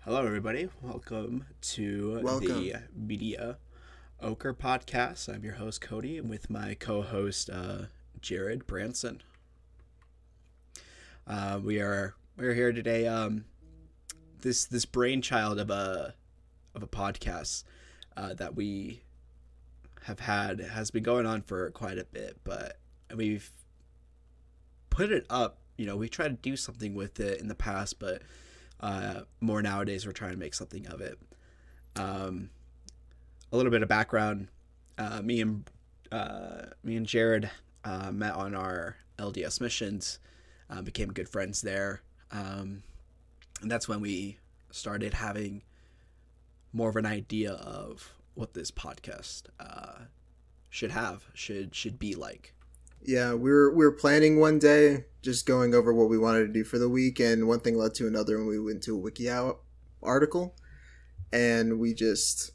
Hello, everybody. Welcome to the Media-Ocre Podcast. I'm your host, Cody, and with my co-host, Jared Branson. We're here today. This brainchild of a podcast that we have had has been going on for quite a bit, but we've put it up. You know, we tried to do something with it in the past, but more nowadays we're trying to make something of it. A little bit of background: me and Jared met on our LDS missions, became good friends there, and that's when we started having more of an idea of what this podcast should be like. Yeah, we were planning one day, just going over what we wanted to do for the week, and one thing led to another, and we went to a WikiHow article, and we just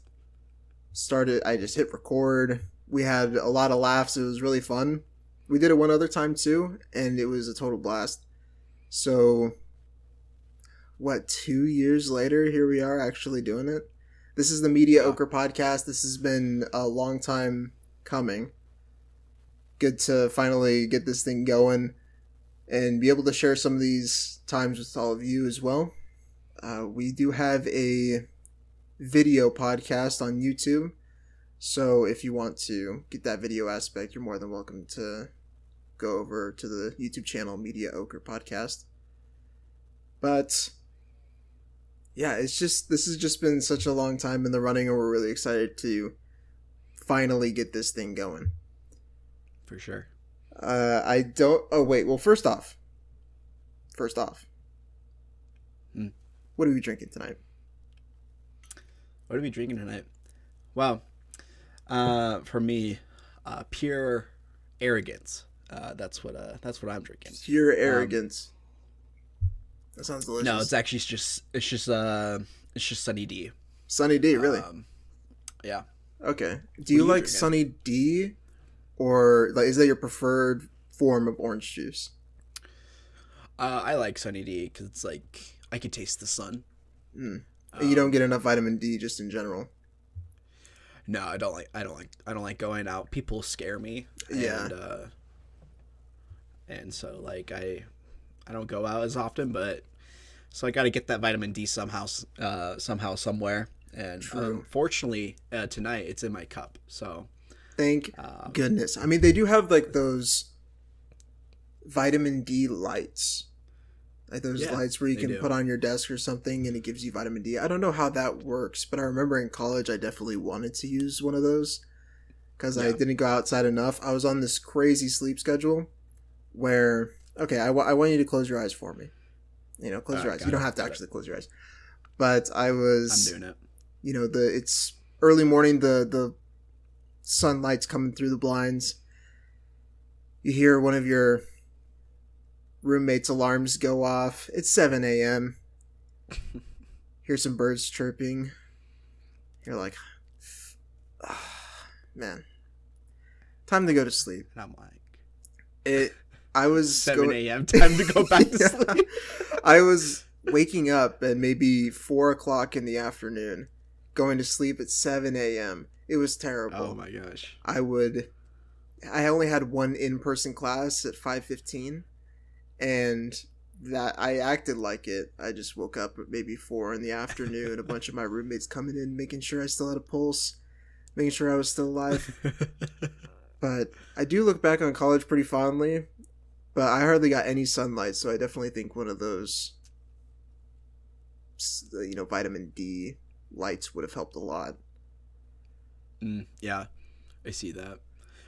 started. I just hit record. We had a lot of laughs. It was really fun. We did it one other time too, and it was a total blast. So, 2 years later, here we are actually doing it. This is the Media-Ocre Podcast. This has been a long time coming. Good to finally get this thing going and be able to share some of these times with all of you as well. We do have a video podcast on YouTube, so if you want to get that video aspect, you're more than welcome to go over to the YouTube channel Media-Ocre Podcast. But yeah, this has just been such a long time in the running, and we're really excited to finally get this thing going. For sure. First off. What are we drinking tonight? What are we drinking tonight? Well, for me, pure arrogance. That's what I'm drinking. Pure arrogance. That sounds delicious. No, it's actually just Sunny D. Sunny D, really? Yeah. Okay. Do you like drinking? Sunny D? Or is that your preferred form of orange juice? I like Sunny D because it's like I can taste the sun. You don't get enough vitamin D just in general. No, I don't like going out. People scare me. Yeah. And so like I don't go out as often, but so I got to get that vitamin D somehow, somewhere. And fortunately, tonight it's in my cup. So. Thank goodness. I mean, they do have like those vitamin D lights. Like those lights where you can put on your desk or something and it gives you vitamin D. I don't know how that works, but I remember in college I definitely wanted to use one of those because I didn't go outside enough. I was on this crazy sleep schedule where, okay, I want you to close your eyes for me. You know, close your eyes. You don't have to actually close your eyes. But I'm doing it. You know, it's early morning, the sunlight's coming through the blinds. You hear one of your roommate's alarms go off. It's 7 a.m. Hear some birds chirping. You're like, man, time to go to sleep. And I'm like, I was 7 a.m. Time to go back to sleep. I was waking up at maybe 4 o'clock in the afternoon, going to sleep at 7 a.m. It was terrible. Oh my gosh. I only had one in-person class at 5:15, and that I acted like it. I just woke up at maybe 4 in the afternoon, a bunch of my roommates coming in, making sure I still had a pulse, making sure I was still alive. But I do look back on college pretty fondly, but I hardly got any sunlight, so I definitely think one of those, vitamin D lights would have helped a lot. Yeah, I see that.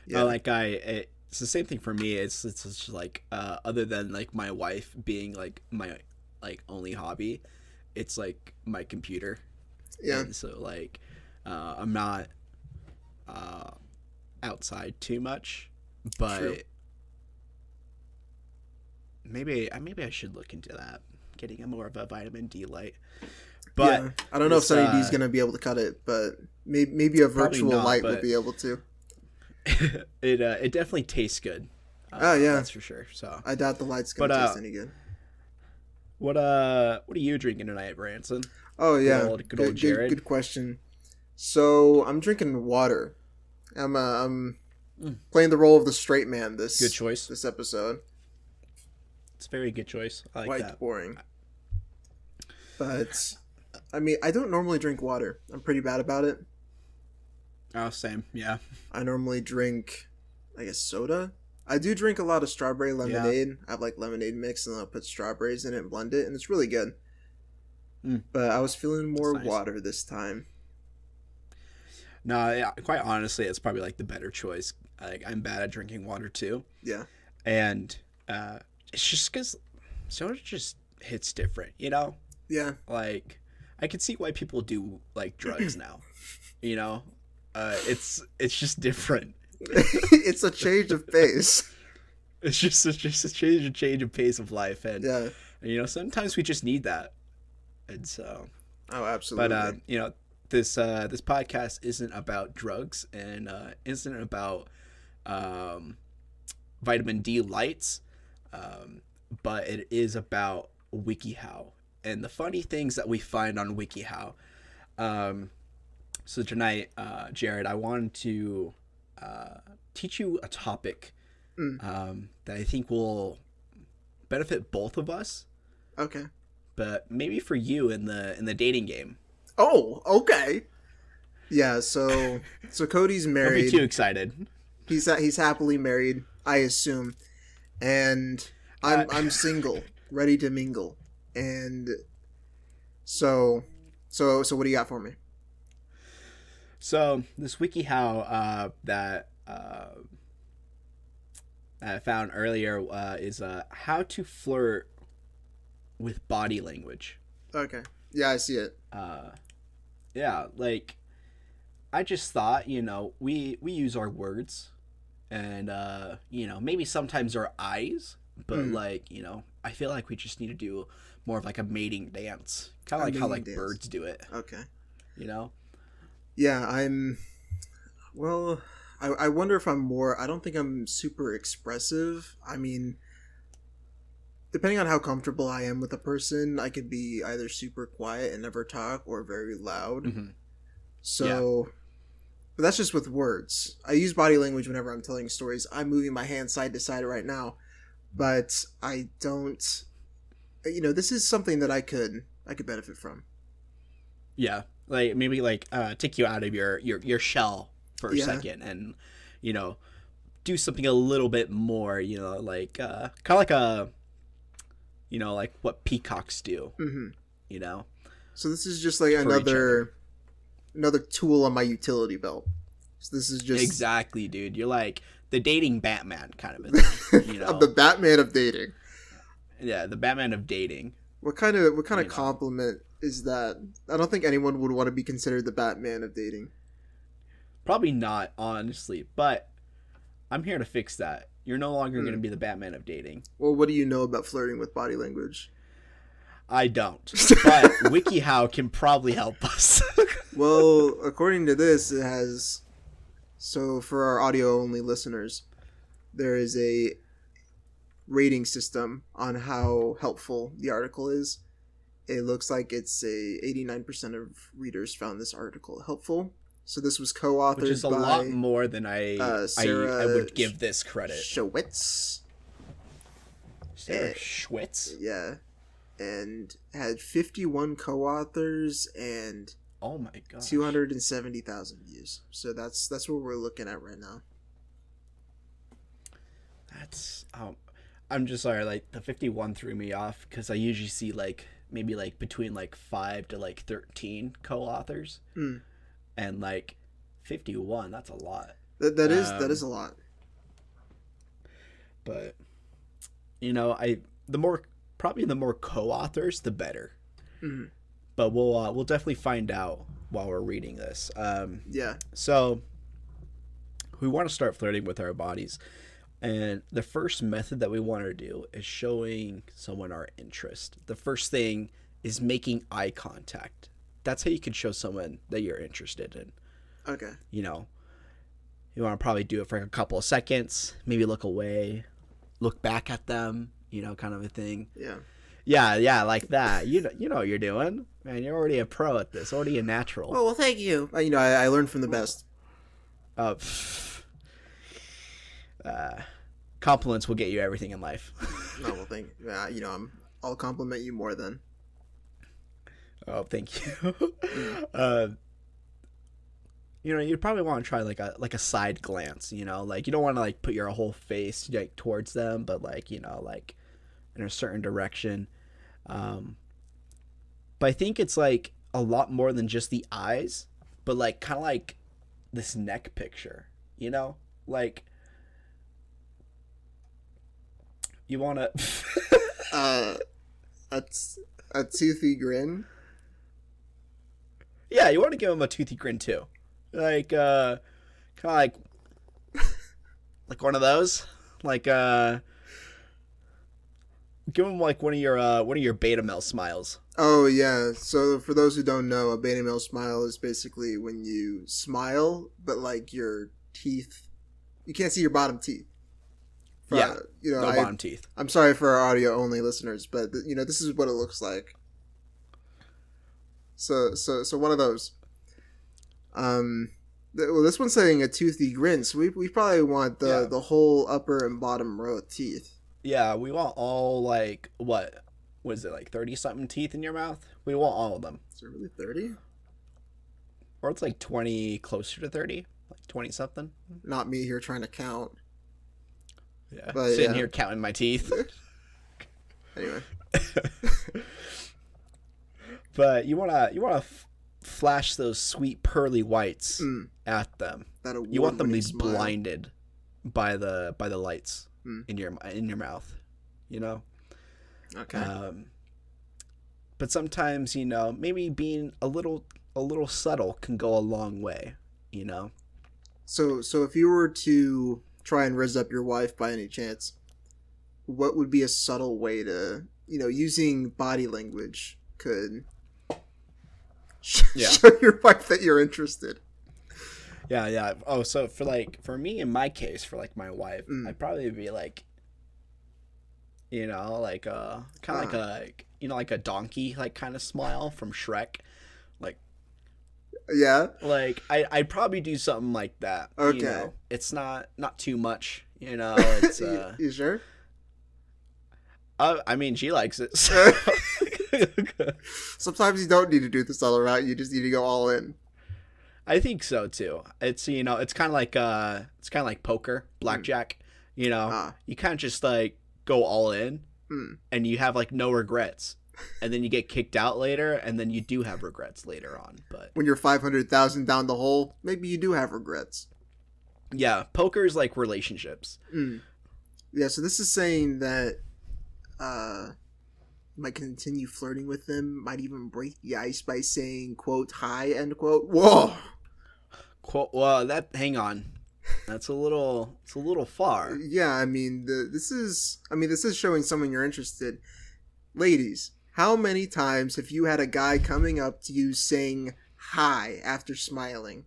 Yeah. It's the same thing for me. It's just like other than like my wife being like my like only hobby, it's like my computer. Yeah. And so like I'm not outside too much, but True. maybe I should look into that, getting a more of a vitamin D light. But yeah. I don't know if Sunny D's gonna be able to cut it, but maybe a virtual light will be able to. It definitely tastes good. Yeah, that's for sure. So I doubt the light's gonna taste any good. What are you drinking tonight, Branson? Oh yeah, Good old Jared. Good question. So I'm drinking water. I'm playing the role of the straight man. Good choice. This episode. It's a very good choice. I like Quite that. boring. But I mean, I don't normally drink water. I'm pretty bad about it. Oh, same. Yeah. I normally drink, I guess, soda. I do drink a lot of strawberry lemonade. Yeah. I have like lemonade mix and I'll put strawberries in it and blend it, and it's really good. But I was feeling more water this time. No, yeah, quite honestly, it's probably like the better choice. Like, I'm bad at drinking water too. Yeah. And it's just because soda just hits different, you know? Yeah. Like, I can see why people do like drugs now. You know? It's just different. It's a change of pace. It's just a change of pace of life, and yeah, you know, sometimes we just need that. And so, oh, absolutely. But you know, this podcast isn't about drugs and isn't about vitamin D lights, but it is about WikiHow and the funny things that we find on WikiHow. So tonight, Jared, I wanted to teach you a topic that I think will benefit both of us. Okay. But maybe for you in the dating game. Oh, okay. Yeah, so Cody's married. Don't be too excited. He's happily married, I assume, and I'm single, ready to mingle. And so what do you got for me? So this WikiHow that I found earlier is how to flirt with body language. Okay. Yeah, I see it. Yeah, like I just thought, you know, we use our words and you know, maybe sometimes our eyes, but like, you know, I feel like we just need to do more of like a mating dance. Kind of like how like dance. Birds do it. Okay. You know? Yeah, I wonder if I'm more, I don't think I'm super expressive. I mean, depending on how comfortable I am with a person, I could be either super quiet and never talk or very loud. Mm-hmm. So, yeah. But that's just with words. I use body language whenever I'm telling stories. I'm moving my hand side to side right now, but I don't, you know, this is something that I could benefit from. Yeah. Like maybe like take you out of your shell for a second and, you know, do something a little bit more, you know, like kind of like a, you know, like what peacocks do, you know. So this is just like another tool on my utility belt. So this is just exactly, dude. You're like the dating Batman kind of a thing, you know. I'm the Batman of dating. Yeah, the Batman of dating. What kind of compliment is that? I don't think anyone would want to be considered the Batman of dating. Probably not, honestly, but I'm here to fix that. You're no longer going to be the Batman of dating. Well, what do you know about flirting with body language? I don't, but WikiHow can probably help us. Well, according to this, it has... So, for our audio-only listeners, there is a rating system on how helpful the article is. It looks like it's 89% of readers found this article helpful. So this was co-authored by... Which is a lot more than I would give this credit. Schwitz. Sarah Schwitz? Yeah. And had 51 co-authors and... Oh my god. 270,000 views. So that's what we're looking at right now. That's... I'm just sorry, like, the 51 threw me off because I usually see, like, maybe, like, between, like, 5 to, like, 13 co-authors. And, like, 51, that's a lot. That is a lot. But, you know, the more co-authors, the better. But we'll definitely find out while we're reading this. Yeah. So, we want to start flirting with our bodies. And the first method that we want to do is showing someone our interest. The first thing is making eye contact. That's how you can show someone that you're interested in. Okay. You know, you want to probably do it for a couple of seconds, maybe look away, look back at them, you know, kind of a thing. Yeah. Yeah, like that. You know what you're doing, man. You're already a pro at this. Already a natural. Oh well, thank you. I learned from the best. Uh, compliments will get you everything in life. Oh well, thank you. I'll compliment you more then. Oh, thank you. You'd probably want to try like a side glance. Like you don't want to like put your whole face like towards them, but like like in a certain direction. But I think it's like a lot more than just the eyes, but like kind of like this neck picture. Like you want to. A toothy grin. Yeah, you want to give him a toothy grin too, like kind of like one of those, like give him like one of your beta male smiles. Oh yeah. So for those who don't know, a beta male smile is basically when you smile, but like your teeth, you can't see your bottom teeth. No bottom teeth. I'm sorry for our audio only listeners, but this is what it looks like. So one of those. Well, this one's saying a toothy grin, so we probably want the whole upper and bottom row of teeth. Yeah, we want all like what was it like 30 something teeth in your mouth? We want all of them. Is it really 30? Or it's like 20, closer to 30, like 20 something. Not me here trying to count. Yeah, but sitting here counting my teeth. Anyway. But you wanna flash those sweet pearly whites at them. You want them to be blinded by the lights in your mouth. Okay. But sometimes maybe being a little subtle can go a long way. So if you were to try and rizz up your wife by any chance, what would be a subtle way to using body language could show your wife that you're interested? Yeah. Oh, so for me, in my case, for like my wife, I'd probably be like, like kind of like a donkey like kind of smile from Shrek, like. Yeah. Like I'd probably do something like that. Okay. It's not too much. It's You sure? I mean, she likes it. So. Sometimes you don't need to do the subtle route. You just need to go all in. I think so too. It's it's kind of like poker, blackjack. You kind of just like go all in, and you have like no regrets. And then you get kicked out later, and then you do have regrets later on. But when you're 500,000 down the hole, maybe you do have regrets. Yeah, poker is like relationships. Yeah, so this is saying that might continue flirting with them, might even break the ice by saying, quote, hi, end quote. Whoa! Quote, well, hang on. It's a little far. Yeah, I mean, this is showing someone you're interested. Ladies, how many times have you had a guy coming up to you saying hi after smiling?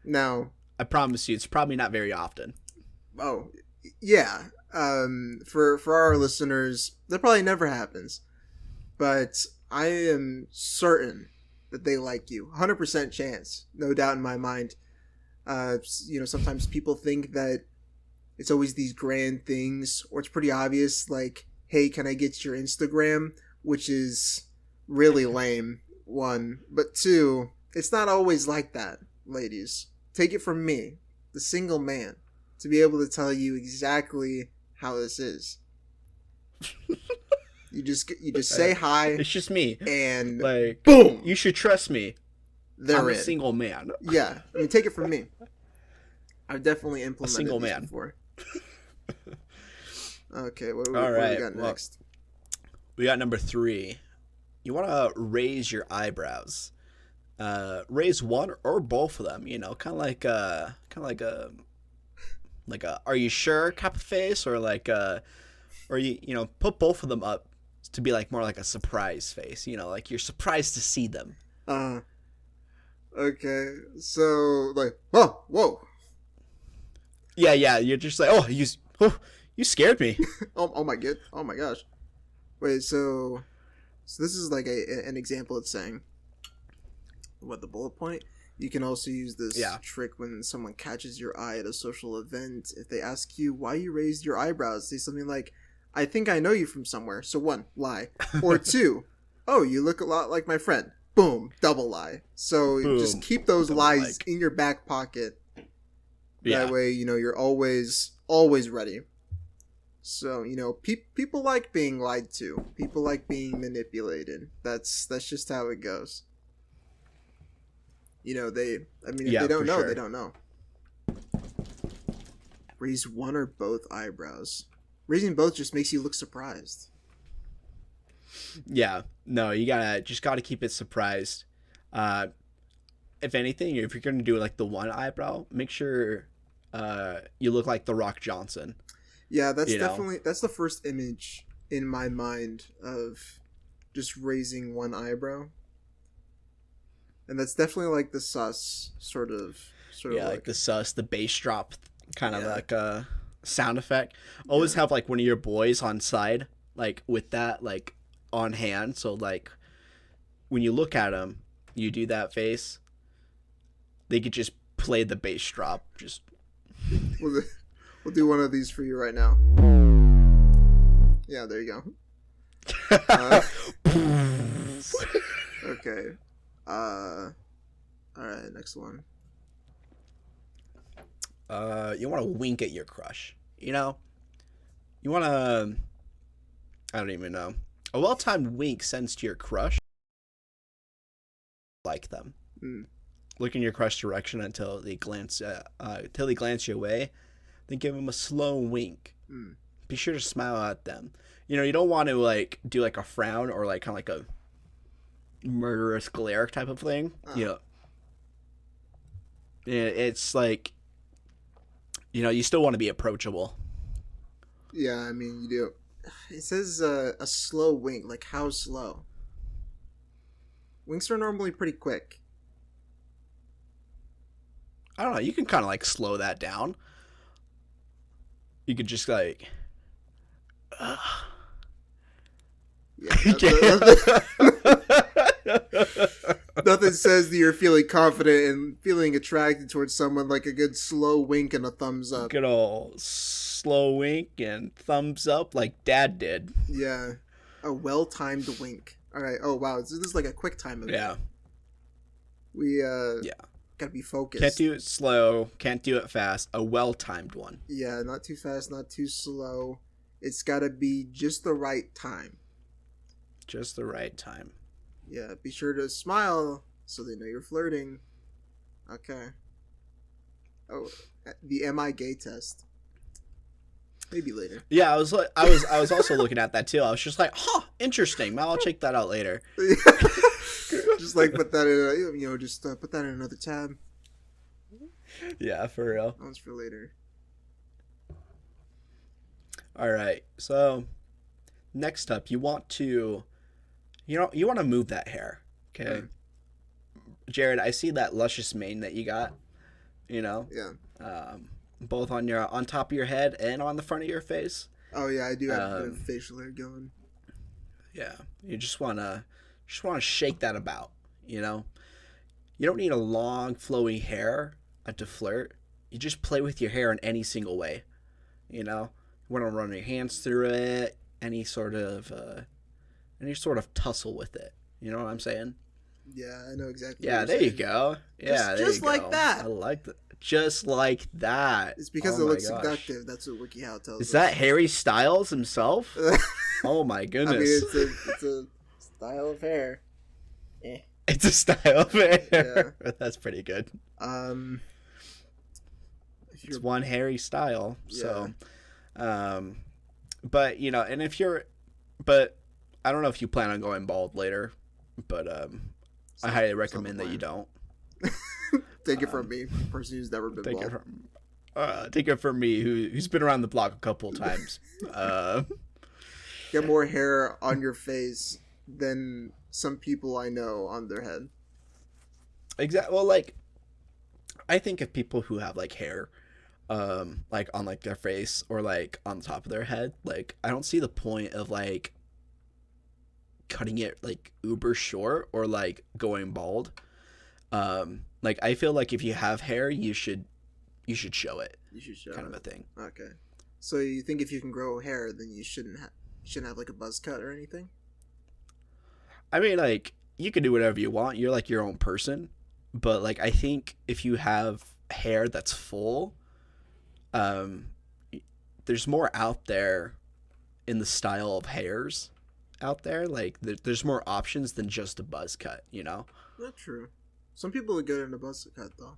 No. I promise you, it's probably not very often. Oh, yeah. For our listeners, that probably never happens. But I am certain that they like you. 100% chance. No doubt in my mind. Sometimes people think that it's always these grand things, or it's pretty obvious, like, hey, can I get your Instagram? Which is really lame, one. But two, it's not always like that, ladies. Take it from me, the single man, to be able to tell you exactly how this is. You just say hi. It's just me. And like, boom! You should trust me. I'm a single man. Yeah, I mean, take it from me. I've definitely implemented this before. Okay, what do we got next? We got number 3. You want to raise your eyebrows. Raise one or both of them. Kind of like a are you sure type of face, or like or you put both of them up to be like more like a surprise face. Like you're surprised to see them. Okay, so like whoa. Yeah. You're just like, you scared me. oh my gosh. Wait, so this is like an example it's saying. What, the bullet point? You can also use this trick when someone catches your eye at a social event. If they ask you why you raised your eyebrows, say something like, I think I know you from somewhere. So 1, lie. Or 2, oh, you look a lot like my friend. Boom, double lie. So Boom, just keep those lies like. in your back pocket. Yeah. That way, you're always ready. So, people like being lied to. People like being manipulated. That's just how it goes. If they don't know, sure. they don't know. Raise one or both eyebrows. Raising both just makes you look surprised. Yeah. No, you gotta keep it surprised. If anything, if you're gonna do like the one eyebrow, make sure you look like The Rock Johnson. Yeah, that's that's the first image in my mind of just raising one eyebrow. And that's definitely like the sus sort of like the sus, the bass drop kind of like a sound effect. Always have like one of your boys on side, like with that like on hand. So like when you look at them, you do that face. They could just play the bass drop. Just we'll do one of these for you right now. Yeah, there you go. Okay. Alright, next one. You want to wink at your crush. You want to, I don't even know. A well-timed wink sends to your crush. Like them. Look in your crush direction until they glance you away. Then give them a slow wink. Be sure to smile at them. You don't want to like do like a frown or like kind of like a murderous glare type of thing. It's like you still want to be approachable. Yeah, I mean, you do. It says a slow wink. Like, how slow? Winks are normally pretty quick. I don't know, you can kind of like slow that down. You could just like Nothing says that you're feeling confident and feeling attracted towards someone like a good slow wink and a thumbs up. Good old slow wink and thumbs up like Dad did. Yeah. A well-timed wink. Alright, oh wow, this is like a quick time event. Yeah. We, gotta be focused. Can't do it slow, can't do it fast. A well-timed one. Yeah, not too fast, not too slow. It's gotta be just the right time. Just the right time. Yeah, be sure to smile so they know you're flirting. Okay. Oh, the am I gay test. Maybe later. Yeah, I was also looking at that too. I was just like, interesting. Well, I'll check that out later. Just like put that in, put that in another tab. Yeah, for real. That one's for later. All right. So, next up, you want to move that hair. Okay. Jared, I see that luscious mane that you got. Yeah. Both on top of your head and on the front of your face. Oh yeah, I do have a bit of facial hair going. Yeah, you just wanna shake that about. You don't need a long flowing hair to flirt. You just play with your hair in any single way. You want to run your hands through it, any sort of tussle with it. You know what I'm saying? Yeah, I know exactly. Yeah, there you go. Yeah, just like that. I like that. Just like that. It's because it looks seductive. That's what WikiHow tells us. Is that Harry Styles himself? Oh my goodness. I mean, it's a style of hair. It's a style of hair. Yeah. That's pretty good. It's one Harry style. So, but but I don't know if you plan on going bald later, but I highly recommend that you don't. Take it from me, person who's never been bald. Take it from me, who's been around the block a couple times. Get more hair on your face than some people I know on their head. Exactly. Well, like, I think of people who have like hair, like on like their face or like on the top of their head. Like, I don't see the point of like cutting it like uber short or like going bald. Like I feel like if you have hair, you should show it. You should show kind it. of a thing. Okay. So you think if you can grow hair, then you shouldn't have like a buzz cut or anything? I mean, like you can do whatever you want. You're like your own person, but like I think if you have hair that's full, there's more out there in the style of hairs out there. Like there's more options than just a buzz cut, you know? That's true. Some people are good in a buzz cut though.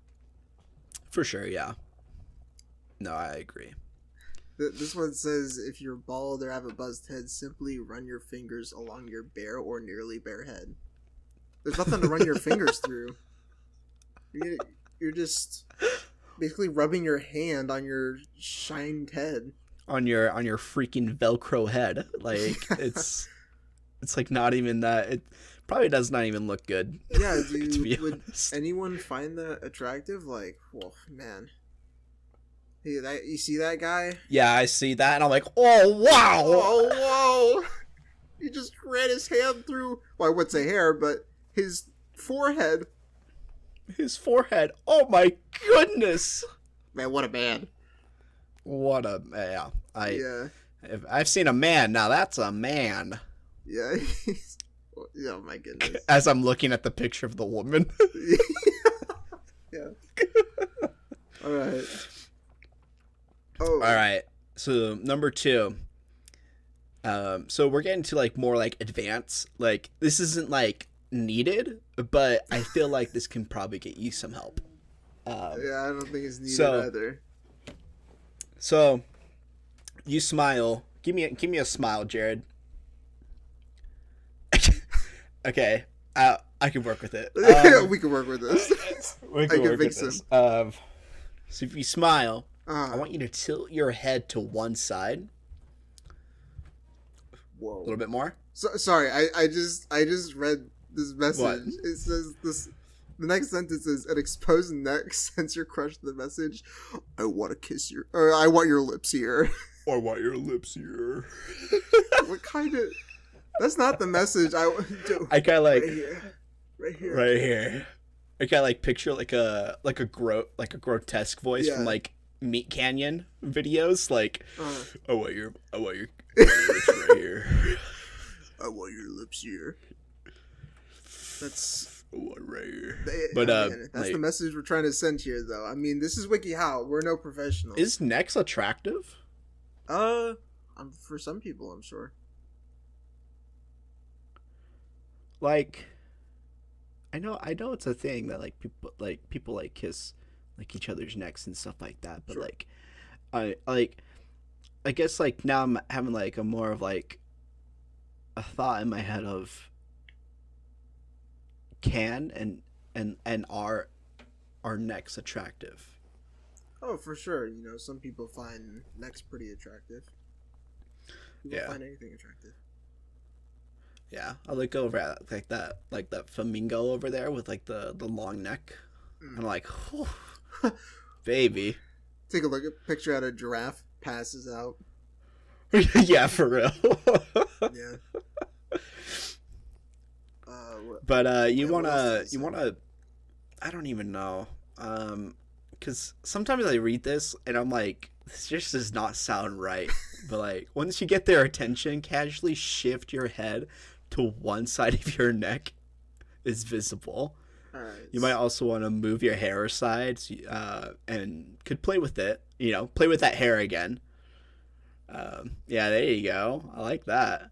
For sure, yeah. No, I agree. This one says, if you're bald or have a buzzed head, simply run your fingers along your bare or nearly bare head. There's nothing to run your fingers through. You're just basically rubbing your hand on your shined head. On your freaking Velcro head. Like, it's like not even that. It probably does not even look good. Yeah, would honest. Anyone find that attractive? Like, well, man. Hey, you see that guy? Yeah, I see that, and I'm like, oh, wow! Oh, whoa! He just ran his hand through, well, I would say hair, but his forehead. His forehead. Oh, my goodness! Man, what a man. What a... Yeah. Yeah. If I've seen a man, now that's a man. Yeah. Oh, my goodness. As I'm looking at the picture of the woman. Yeah. All right. Oh. All right. So number 2. So we're getting to like more like advanced. Like this isn't like needed, but I feel like this can probably get you some help. Yeah, I don't think it's needed either. So you smile. Give me a smile, Jared. Okay. I can work with it. We can work with this. I can fix this. So if you smile, I want you to tilt your head to one side. Whoa. A little bit more. Sorry, I just read this message. What? It says this. The next sentence is, an exposed neck sends your crush the message, I want to kiss your... Or, I want your lips here. I want your lips here. What kind of... That's not the message I do. I kind of like... Right here. Right here. I kind of like picture like a grotesque voice from like Meat Canyon videos. Like, I want your lips right here. I want your lips here. That's... right here. But that's like, the message we're trying to send here, though. I mean, this is WikiHow. We're no professionals. Is necks attractive? For some people, I'm sure. Like, I know it's a thing that people kiss like each other's necks and stuff like that. But sure. I guess like now I'm having like a more of like a thought in my head of can and are necks attractive? Oh, for sure. You know, some people find necks pretty attractive. People find anything attractive. Yeah, I look over at like that flamingo over there with like the long neck. I'm like, baby. Take a look at picture at a giraffe passes out. Yeah, for real. Yeah. But you wanna I don't even know, because sometimes I read this and I'm like, this just does not sound right. But like once you get their attention, casually shift your head to one side of your neck is visible. All right. You might also want to move your hair aside, and could play with it. You know, play with that hair again. Yeah, there you go. I like that.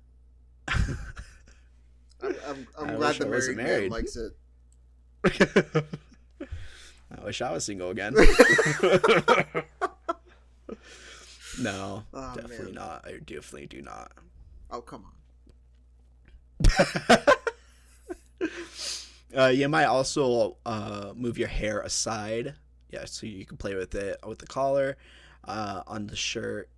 I'm glad the married man likes it. I wish I was single again. No, definitely not. I definitely do not. Oh, come on. You might also move your hair aside. Yeah, so you can play with it with the collar, on the shirt.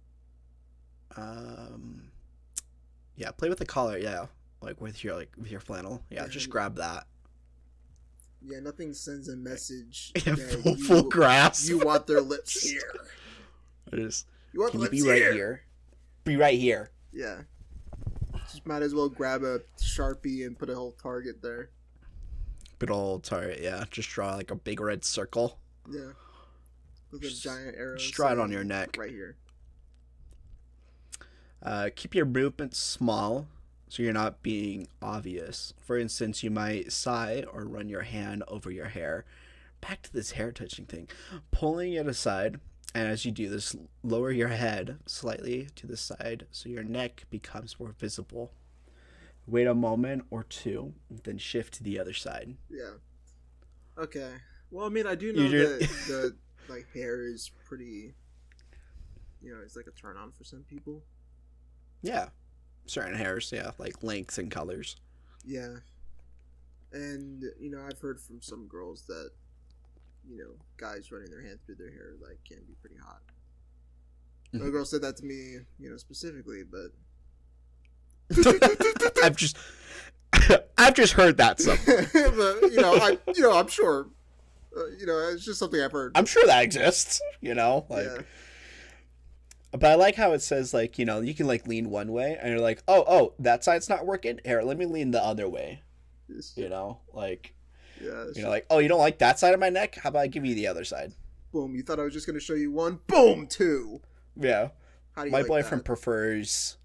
Yeah, play with the collar. Yeah, like with your flannel. Yeah, just grab that. Yeah, nothing sends a message. Yeah, full grasp. You want their lips here. Can you be right here? Be right here. Yeah. Just Might as well grab a Sharpie and put a whole target there. Big old target, yeah. Just draw like a big red circle. Yeah. With a giant arrow. Just draw it on your neck. Right here. Keep your movements small so you're not being obvious. For instance, you might sigh or run your hand over your hair. Back to this hair touching thing. Pulling it aside, and as you do this, lower your head slightly to the side so your neck becomes more visible. Wait a moment or two, then shift to the other side. Yeah. Okay. Well, I mean, I do know that the like hair is pretty, it's like a turn on for some people. Yeah. Certain hairs, yeah, like lengths and colors. Yeah. And, I've heard from some girls that, guys running their hand through their hair, like, can be pretty hot. No girl said that to me, specifically, but... I've just heard that somewhere. But, I'm sure. It's just something I've heard. I'm sure that exists, Yeah. But I like how it says, like, you can, like, lean one way, and you're like, oh, that side's not working? Here, let me lean the other way. Like... Yeah, like, oh, you don't like that side of my neck? How about I give you the other side? Boom, you thought I was just going to show you one? Boom, two! Yeah. How do you my like boyfriend that? Prefers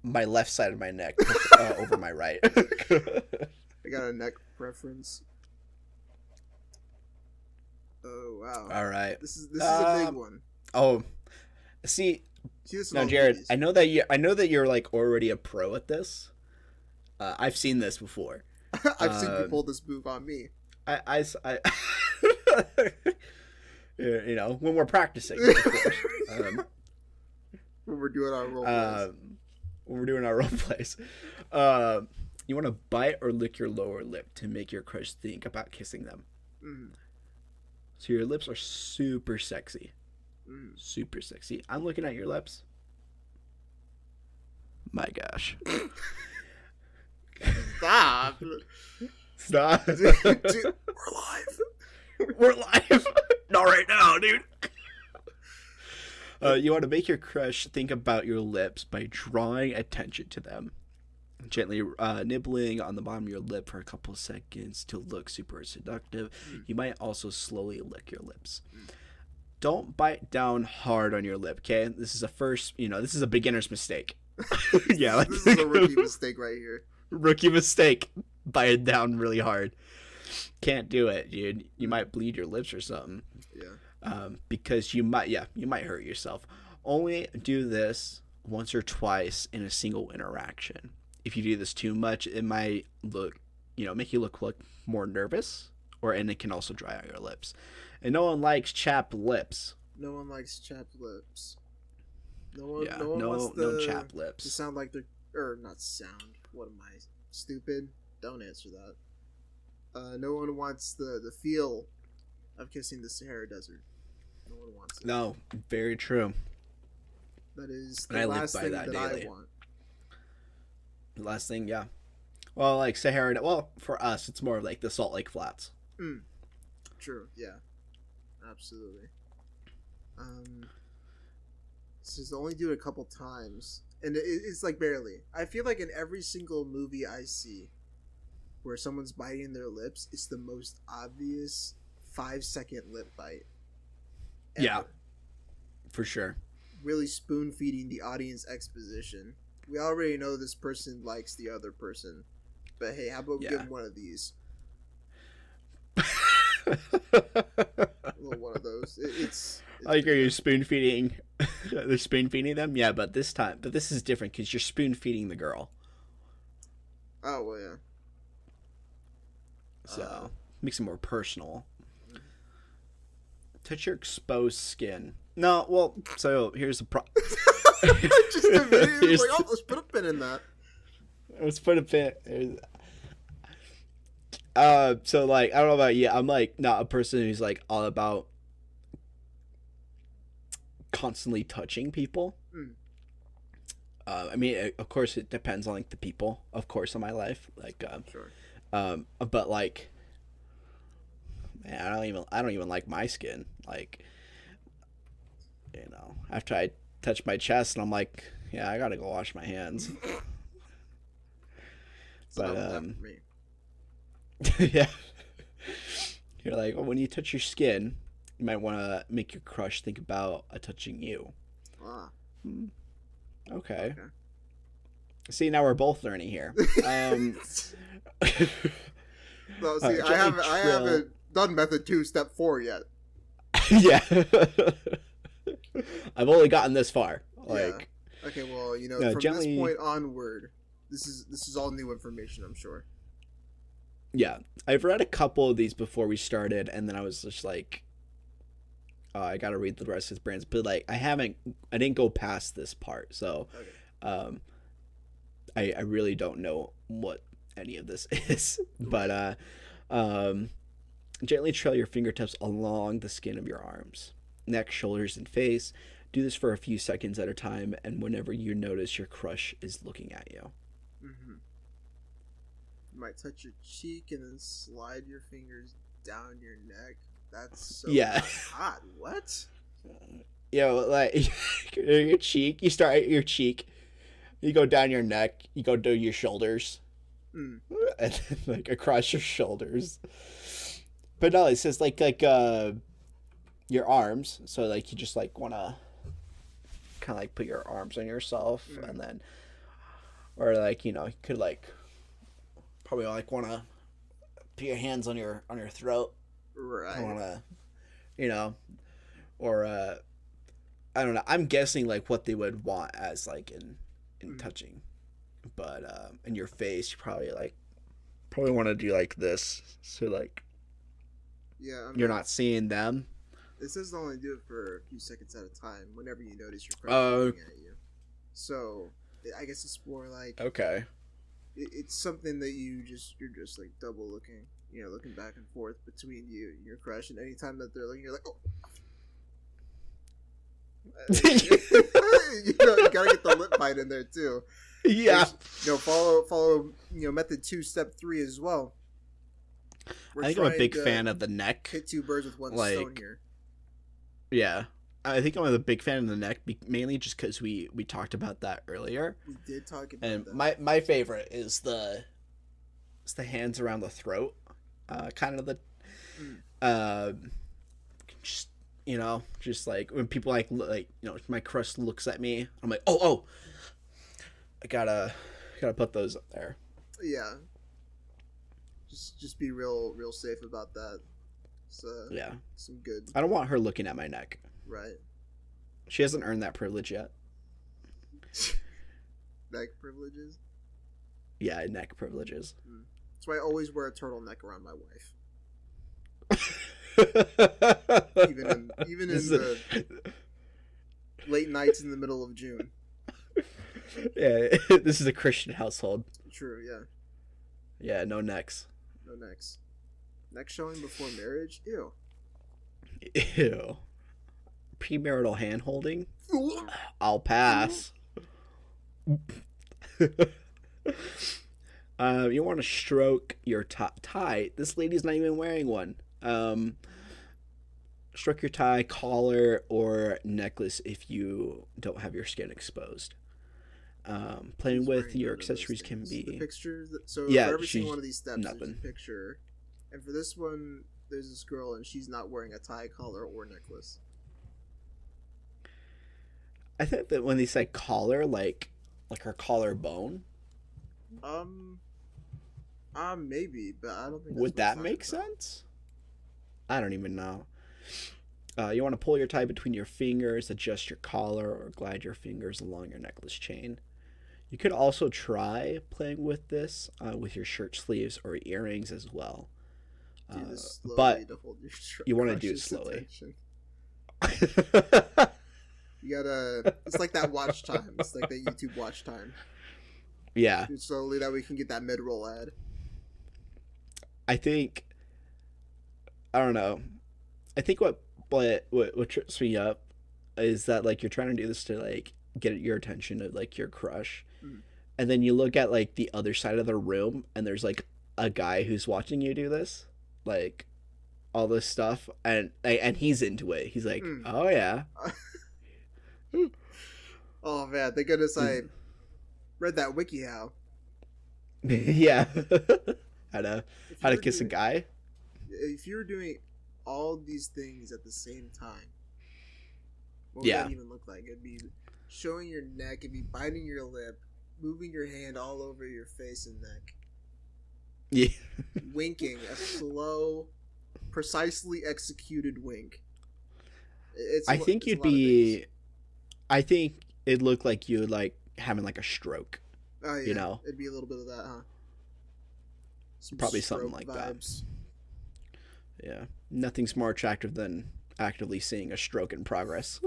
my left side of my neck over my right. I got a neck preference. Oh, wow. All right. This is a big one. Oh, see now, Jared, I know that you're like already a pro at this. I've seen this before. I've seen you pull this move on me. I when we're practicing, of course. When we're doing our role plays. When we're doing our role plays. You want to bite or lick your lower lip to make your crush think about kissing them. Mm. So your lips are super sexy. Super sexy. I'm looking at your lips. My gosh. Stop. Dude, we're live. We're live. Not right now, dude. You want to make your crush think about your lips by drawing attention to them. Gently nibbling on the bottom of your lip for a couple of seconds to look super seductive. You might also slowly lick your lips. Don't bite down hard on your lip, okay? This is this is a beginner's mistake. Yeah, like, this is a rookie mistake right here. Rookie mistake. Bite down really hard. Can't do it, dude. You might bleed your lips or something. Yeah. Because you might hurt yourself. Only do this once or twice in a single interaction. If you do this too much, it might make you look more nervous, and it can also dry out your lips. And no one likes chapped lips. No one likes chapped lips. No chapped lips. To sound like not sound. What am I, stupid? Don't answer that. No one wants the feel of kissing the Sahara Desert. No one wants it. No, very true. That is the last thing that I want. The last thing, yeah. Well, like Sahara, for us, it's more like the Salt Lake Flats. True, yeah. Absolutely. This is only do it a couple times. And it's like barely. I feel like in every single movie I see where someone's biting their lips, it's the most obvious 5-second lip bite ever. Yeah, for sure. Really spoon feeding the audience exposition. We already know this person likes the other person, but hey, how about we give them one of these? A little one of those. It's like, are you spoon feeding? They're spoon feeding them, yeah. But this is different because you're spoon feeding the girl. Oh well, yeah. So makes it more personal. Touch your exposed skin. No, well, so here's the problem. Just immediately like, oh, let's put a pin in that. Let's put a pin. So like, I don't know about you. I'm like not a person who's like all about constantly touching people. I mean, of course, it depends on like the people, of course, in my life. Like, sure. But like, man, I don't even like my skin. Like, after I touch my chest, and I'm like, yeah, I gotta go wash my hands. So But that was that for me. yeah, you're like, well, when you touch your skin, you might want to make your crush think about touching you. Ah. Okay. See, now we're both learning here. No, see, I haven't done method 2, step 4 yet. Yeah. I've only gotten this far. Like, yeah. Okay, well, from gently... this point onward, this is all new information, I'm sure. Yeah, I've read a couple of these before we started, and then I was just like, I gotta read the rest of his brands, but like, I didn't go past this part, so, okay. I really don't know what any of this is, but gently trail your fingertips along the skin of your arms, neck, shoulders, and face. Do this for a few seconds at a time, and whenever you notice your crush is looking at you. Mm-hmm. You might touch your cheek and then slide your fingers down your neck. That's so hot. What? Like your cheek. You start at your cheek. You go down your neck. You go to your shoulders. And then, like, across your shoulders. But no, it says like your arms. So like you just like want to kind of like put your arms on yourself, and then, or like, you could like probably like want to put your hands on your throat. Right. I want to, or I don't know. I'm guessing like what they would want as like in touching, but in your face, you probably want to do like this, so like, yeah, you're not seeing them. It says only do it for a few seconds at a time. Whenever you notice your crush looking at you, so I guess it's more like, okay, it's something that you're just like double looking, looking back and forth between you and your crush, and anytime that they're looking, you're like, oh. You gotta get the lip bite in there too. Yeah. Follow method 2, step 3 as well. I think I'm a big fan of the neck. Hit 2 birds with one stone here. Yeah, I think I'm a big fan of the neck, mainly just because we talked about that earlier. We did talk about and that. My favorite is the hands around the throat, kind of the just like when people like my crush looks at me, I'm like, oh, I gotta put those up there. Yeah, just be real safe about that. So yeah, some good. I don't want her looking at my neck. Right. She hasn't earned that privilege yet. Neck privileges. Yeah, neck privileges. That's why I always wear a turtleneck around my wife. even in the late nights in the middle of June. Yeah, this is a Christian household. True, yeah. Yeah, no necks. No necks. Neck showing before marriage? Ew. Ew. Premarital hand holding? I'll pass. You want to stroke your tie. This lady's not even wearing one. Stroke your tie, collar, or necklace if you don't have your skin exposed. Playing with your accessories can be... The picture, so yeah, for every single one of these steps, nothing. there's a picture. And for this one, there's this girl, and she's not wearing a tie, collar, or necklace. I think that when they say collar, like her collarbone. Maybe, but I don't think. Would that make sense? I don't even know. You want to pull your tie between your fingers, adjust your collar, or glide your fingers along your necklace chain. You could also try playing with this with your shirt sleeves or earrings as well. But you want to do it slowly. You gotta. It's like that watch time. It's like that YouTube watch time. Yeah. Do it slowly, that we can get that mid-roll ad. I think. I don't know. I think what trips me up is that like you're trying to do this to like get your attention of like your crush, and then you look at like the other side of the room and there's like a guy who's watching you do this, like all this stuff, and he's into it. He's like, oh yeah. Oh man, thank goodness I read that WikiHow. Yeah. how to If how you to were kiss a doing guy. if you were doing all these things at the same time, what would Yeah. that even look like? It'd be showing your neck, it'd be biting your lip, moving your hand all over your face and neck, Yeah. winking, a slow, precisely executed wink. It's I think it's a you'd lot of things. be. I think it looked like you like having like a stroke. Oh yeah, You know, it'd be a little bit of that, huh? Some probably something stroke like vibes. that. Yeah. Nothing's more attractive than actively seeing a stroke in progress.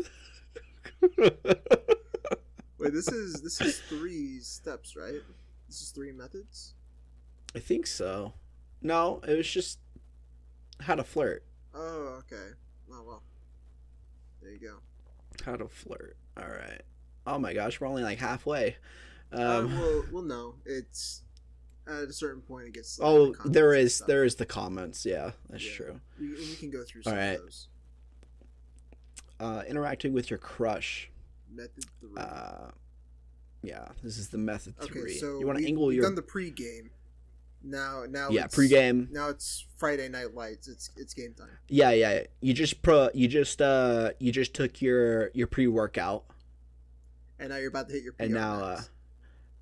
Wait, this is 3 steps, right? This is 3 methods. I think so. No, it was just how to flirt. Oh, okay. Oh well, there you go. How to flirt. All right. Oh my gosh, we're only like halfway. Well, no. It's at a certain point it gets like the Oh, comments there and is stuff. there is the comments. Yeah, that's Yeah, true. we can go through All some right. of those. Interacting with your crush. Method 3. Yeah, this is the method Okay, 3. so You want to we've angle your done the pre-game. Now yeah it's pregame. now it's Friday Night Lights. It's game time. Yeah. You just took your pre workout And now you're about to hit your PR and now max.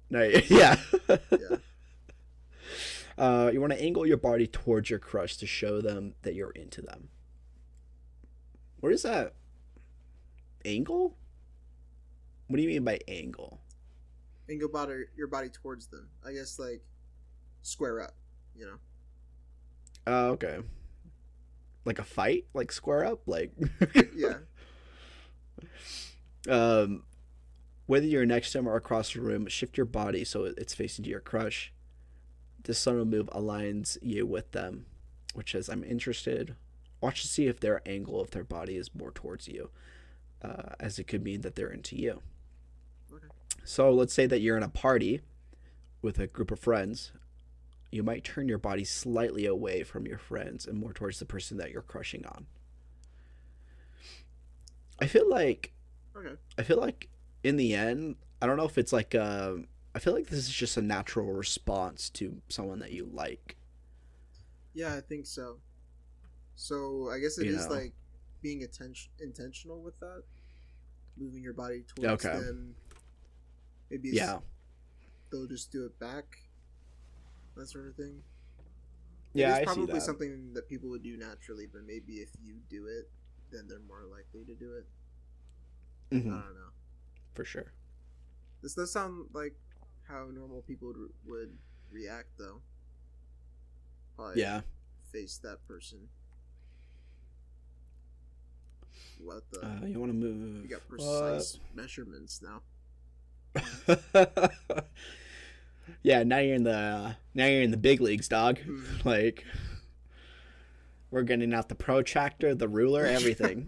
no yeah. Yeah. You want to angle your body towards your crush to show them that you're into them. What is that? Angle? What do you mean by angle? And go your body towards them. I guess like square up, you know. Oh, okay. Like a fight? Like square up? Like Yeah. whether you're next to him or across the room, shift your body so it's facing to your crush. This subtle move aligns you with them, which is I'm interested. Watch to see if their angle of their body is more towards you, as it could mean that they're into you. Okay. So let's say that you're in a party with a group of friends. You might turn your body slightly away from your friends and more towards the person that you're crushing on. I feel like Okay. in the end, I don't know if it's like I feel like this is just a natural response to someone that you like. Yeah, I think so. So I guess it You is know. like being intentional with that, moving your body towards Okay. them. Maybe Yeah. they'll just do it back, that sort of thing. Yeah, It is I see probably that. something that people would do naturally, but maybe if you do it, then they're more likely to do it. I Hmm. don't know. For sure. This does sound like how normal people would react, though. Probably Yeah. face that person. What the? You want to move? You got precise measurements now. Yeah, now you're in the big leagues, dog. Mhm. Like we're getting out the protractor, the ruler, everything.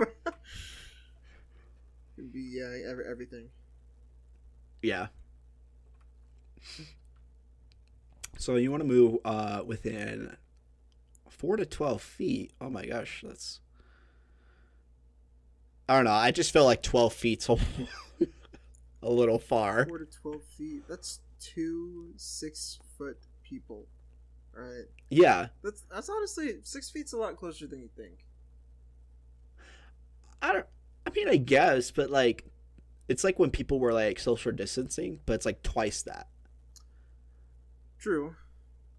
Could be everything. Yeah. So you want to move within 4 to 12 feet. Oh my gosh, that's. I don't know. I just feel like 12 feet's a little far. 4 to 12 feet. That's 2 6-foot people. Alright. Yeah. That's honestly 6 feet's a lot closer than you think. I mean, I guess, but like, it's like when people were like social distancing, but it's like twice that. True.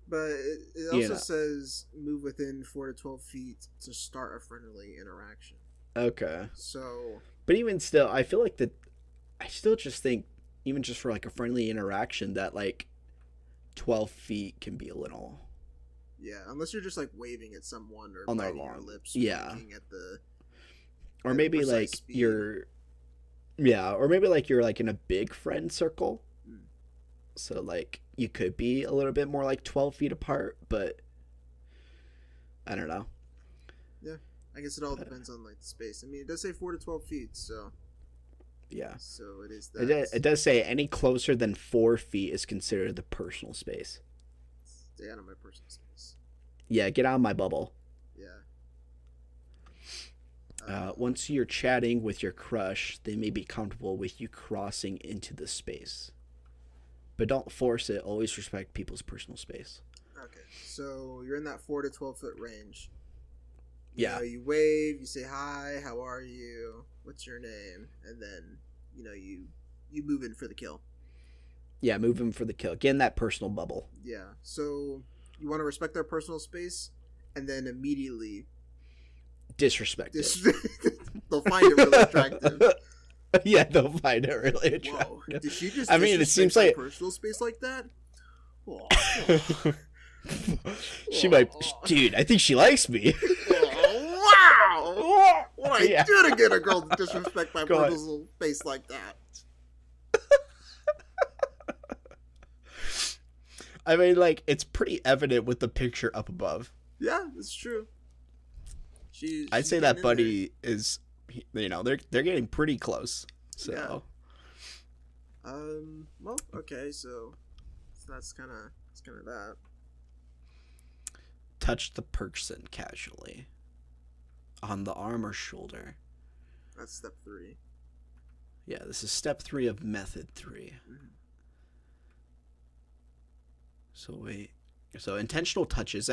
But it You also know. says move within 4 to 12 feet to start a friendly interaction. Okay. So, But even still, I feel like I still just think, even just for like a friendly interaction, that like 12 feet can be a little yeah, unless you're just like waving at someone or on their biting your lawn. lips, Yeah. winking at the Or at a maybe precise like speed. or maybe like you're like in a big friend circle. Mm. So like you could be a little bit more like 12 feet apart, but I don't know. Yeah, I guess it all depends on like the space. I mean, it does say 4 to 12 feet, so Yeah. it is It does say any closer than 4 feet is considered the personal space. Stay out of my personal space. Yeah, get out of my bubble. Yeah. Once you're chatting with your crush, they may be comfortable with you crossing into the space. but don't force it. Always respect people's personal space. Okay, so you're in that 4 to 12 foot range. Yeah. You wave, you say hi, how are you, what's your name, and then you move in for the kill. Yeah, move him for the kill. Get in that personal bubble. Yeah, so you want to respect their personal space, and then immediately disrespect it. They'll find it really attractive. Yeah, they'll find it really attractive. Whoa, did she just? It seems like personal space like that. Oh. She might, dude. I think she likes me. Wow! What I do to get a girl to disrespect my personal space like that? I mean, like, it's pretty evident with the picture up above. Yeah, it's true. I'd say that buddy is, they're getting pretty close. So. Yeah. Well, okay, so that's kind of that. Touch the person casually. On the arm or shoulder. That's step 3. Yeah, this is step 3 of method 3. Mm-hmm. So intentional touches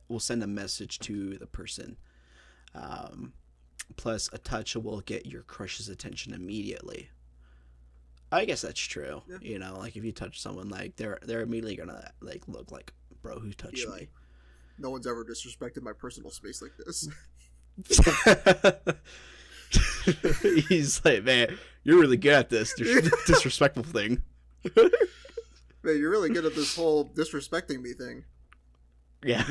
will send a message to the person. Plus, a touch will get your crush's attention immediately. I guess that's true. Yeah. Like if you touch someone, like they're immediately gonna like look like, bro, who touched me? No one's ever disrespected my personal space like this. He's like, man, you're really good at this disrespectful thing. Man, you're really good at this whole disrespecting me thing. Yeah.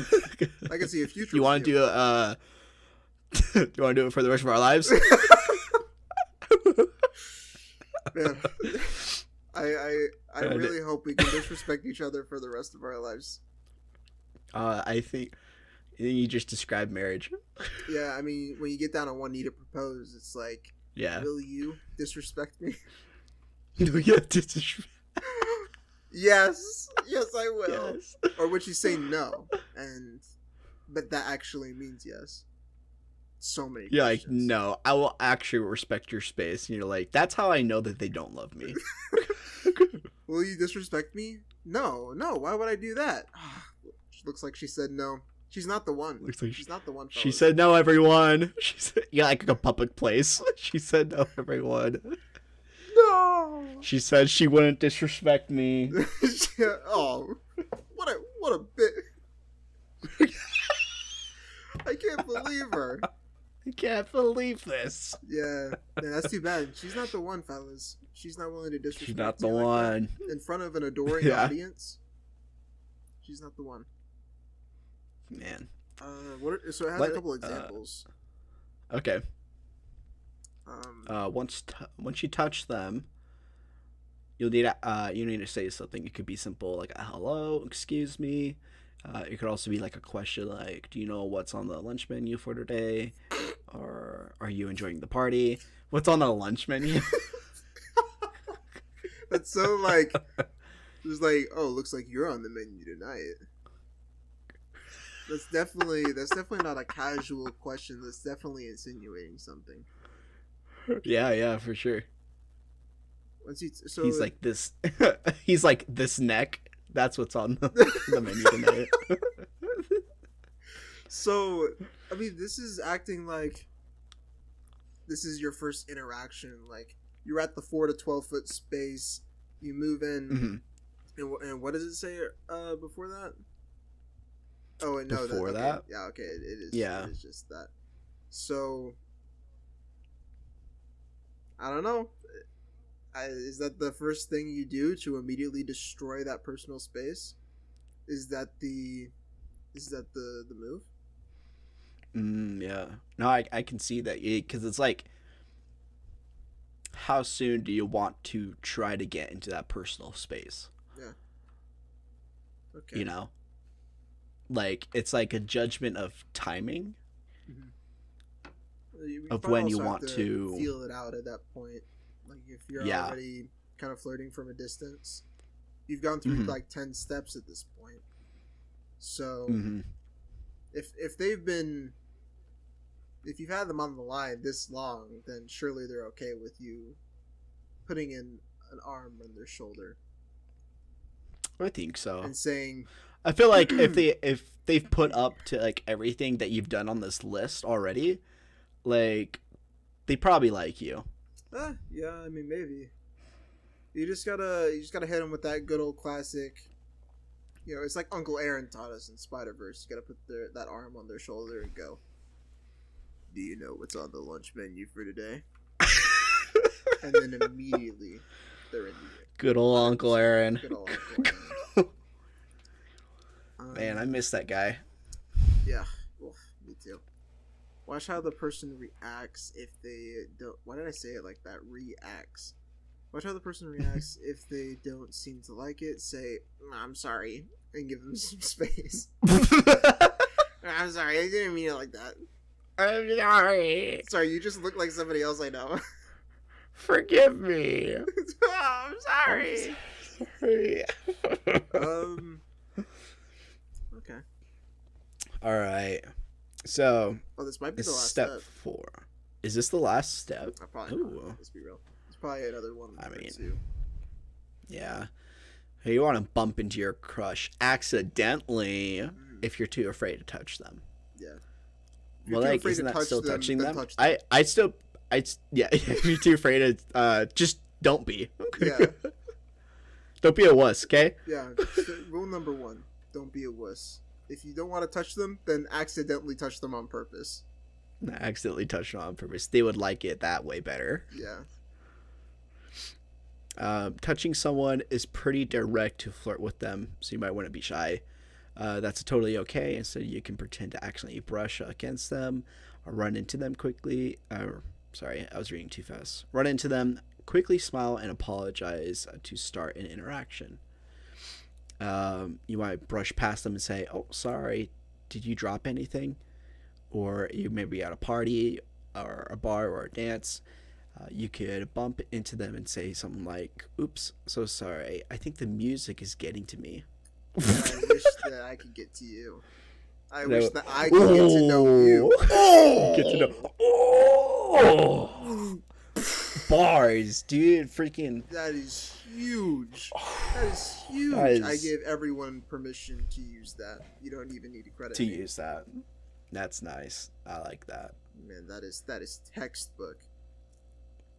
I can see a future. You want to do it? Do you want to do it for the rest of our lives? Man, I really hope we can disrespect each other for the rest of our lives. I think you just described marriage. Yeah, I mean, when you get down on one knee to propose, it's like, yeah, will you disrespect me? Yeah, yes, I will. Yes. Or would you say no? But that actually means yes. So many. You're questions. like, no, I will actually respect your space. And you're like, that's how I know that they don't love me. Will you disrespect me? No. Why would I do that? Looks like she said no. She's not the one. She's not the one. Fellas. She said no, everyone. She said, yeah, like a public place. She said no, everyone. No. She said she wouldn't disrespect me. Oh, what a bit. I can't believe her. I can't believe this. Yeah, man, that's too bad. She's not the one, fellas. She's not willing to disrespect. She's not the one. Like in front of an adoring audience. She's not the one. Man. So it has a couple examples. Okay. Once you touch them, you need to say something. It could be simple, like a hello, excuse me. It could also be like a question, like, do you know what's on the lunch menu for today? Or are you enjoying the party? What's on the lunch menu? That's so like, it's like, oh, looks like you're on the menu tonight. That's definitely not a casual question. That's definitely insinuating something. Yeah, for sure. So he's like this. He's like this neck. That's what's on the menu tonight. So, I mean, this is acting like this is your first interaction. Like, you're at the 4 to 12 foot space. You move in, and what does it say before that? Oh, no. Before that? Yeah, okay. It is. Yeah. It is just that. So, I don't know. Is that the first thing you do to immediately destroy that personal space? Is that the move? Yeah. No, I can see that, because it's like, how soon do you want to try to get into that personal space? Yeah. Okay. Like, it's like a judgment of timing. You of when you want to feel it out at that point. Like, if you're already kind of flirting from a distance, you've gone through like 10 steps at this point. So if you've had them on the line this long, then surely they're okay with you putting in an arm on their shoulder. I think so. and saying, I feel like if they've put up to like everything that you've done on this list already, like they probably like you. yeah, I mean maybe. You just gotta hit them with that good old classic. You know, it's like Uncle Aaron taught us in Spider-Verse. You gotta put that arm on their shoulder and go, "Do you know what's on the lunch menu for today?" And then immediately they're into it. Good old Uncle Aaron. Good old Uncle Aaron. Man, I miss that guy. Yeah, well, me too. Watch how the person reacts if they don't. Why did I say it like that? Reacts. Watch how the person reacts if they don't seem to like it. Say, "I'm sorry," and give them some space. I'm sorry, I didn't mean it like that. I'm sorry. Sorry, you just look like somebody else I know. Forgive me. I'm sorry. Okay. All right. So. Oh, this might be the last step 4. Is this the last step? Probably not. Let's be real. There's probably another one. I mean, too. Yeah. Hey, you want to bump into your crush accidentally if you're too afraid to touch them. Yeah. Well, like, isn't that still touching them? If you're too afraid to, just don't be. Yeah. Don't be a wuss, okay? Yeah. Rule number 1: don't be a wuss. If you don't want to touch them, then accidentally touch them on purpose. Accidentally touch them on purpose. They would like it that way better. Yeah. Touching someone is pretty direct to flirt with them, so you might want to be shy. That's totally okay, and so you can pretend to accidentally brush against them or run into them quickly. Sorry, I was reading too fast. Run into them, quickly smile, and apologize to start an interaction. You might brush past them and say, "Oh, sorry, did you drop anything?" Or you may be at a party or a bar or a dance. You could bump into them and say something like, "Oops, so sorry. I think the music is getting to me." I wish that I could get to you. I wish that I could get to know you. Get to know. Oh! Bars, dude. Freaking. That is huge. That is huge. I give everyone permission to use that. You don't even need to credit me. Use that. That's nice. I like that. Man, that is textbook.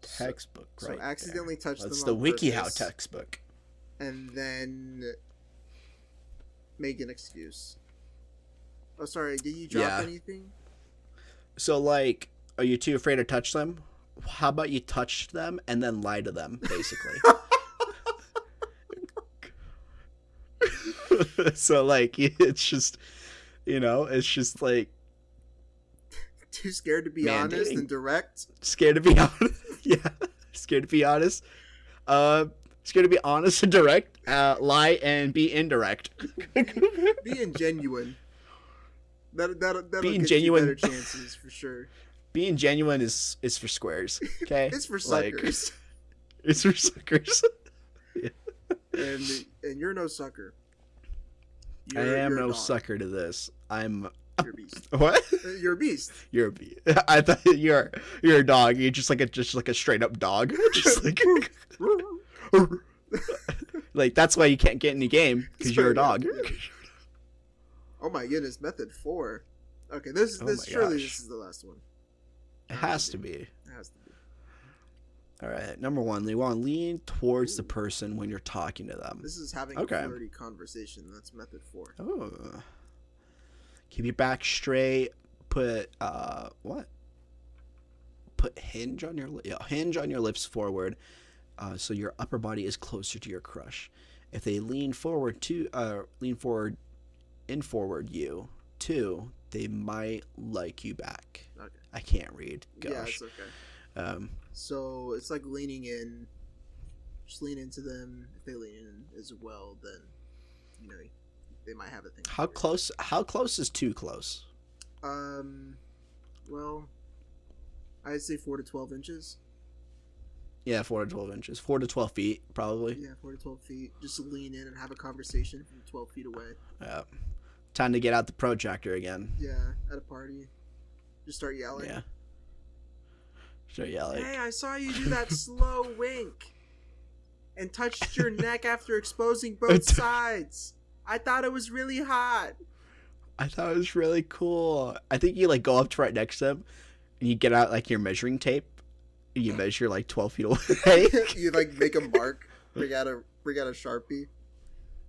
Textbook, so right? Accidentally there. touch them. That's on the WikiHow purpose, textbook. and then make an excuse. Oh, sorry. Did you drop anything? So, like, are you too afraid to touch them? How about you touch them and then lie to them, basically? So, like, it's just, it's just like. Too scared to be honest and direct? Scared to be honest. Yeah. Scared to be honest. Scared to be honest and direct. Lie and be indirect. Being genuine. That'll being get genuine. you better chances for sure. Being genuine is for squares. Okay. It's for suckers. It's for suckers. Yeah. And you're no sucker. I am no sucker to this. I'm. You're a beast. What? You're a beast. You're a beast. I thought you're a dog. You're just like a straight up dog. Just like. Like that's why you can't get in the game because you're a dog. Oh my goodness, method 4. Okay, this surely this is the last one. It has to be. It has to be. All right, number 1, you want to lean towards the person when you're talking to them. This is having a flirty conversation. That's method 4. Oh. Keep your back straight. Put Put hinge on your lips forward, so your upper body is closer to your crush. If they lean forward you too, they might like you back. Okay. I can't read. Gosh. Yeah, it's okay. So it's like leaning in. Just lean into them. If they lean in as well, then they might have a thing. How close? How close is too close? Well, I'd say 4 to 12 inches. Yeah, 4 to 12 inches. 4 to 12 feet, probably. Yeah, 4 to 12 feet. Just lean in and have a conversation from 12 feet away. Yeah. Time to get out the protractor again. Yeah, at a party. Just start yelling. Yeah. Start yelling. Hey, I saw you do that slow wink. and touched your neck after exposing both sides. I thought it was really hot. I thought it was really cool. I think you like go up to right next to them and you get out like your measuring tape and you measure like 12 feet away. You like make a mark. Bring out a Sharpie.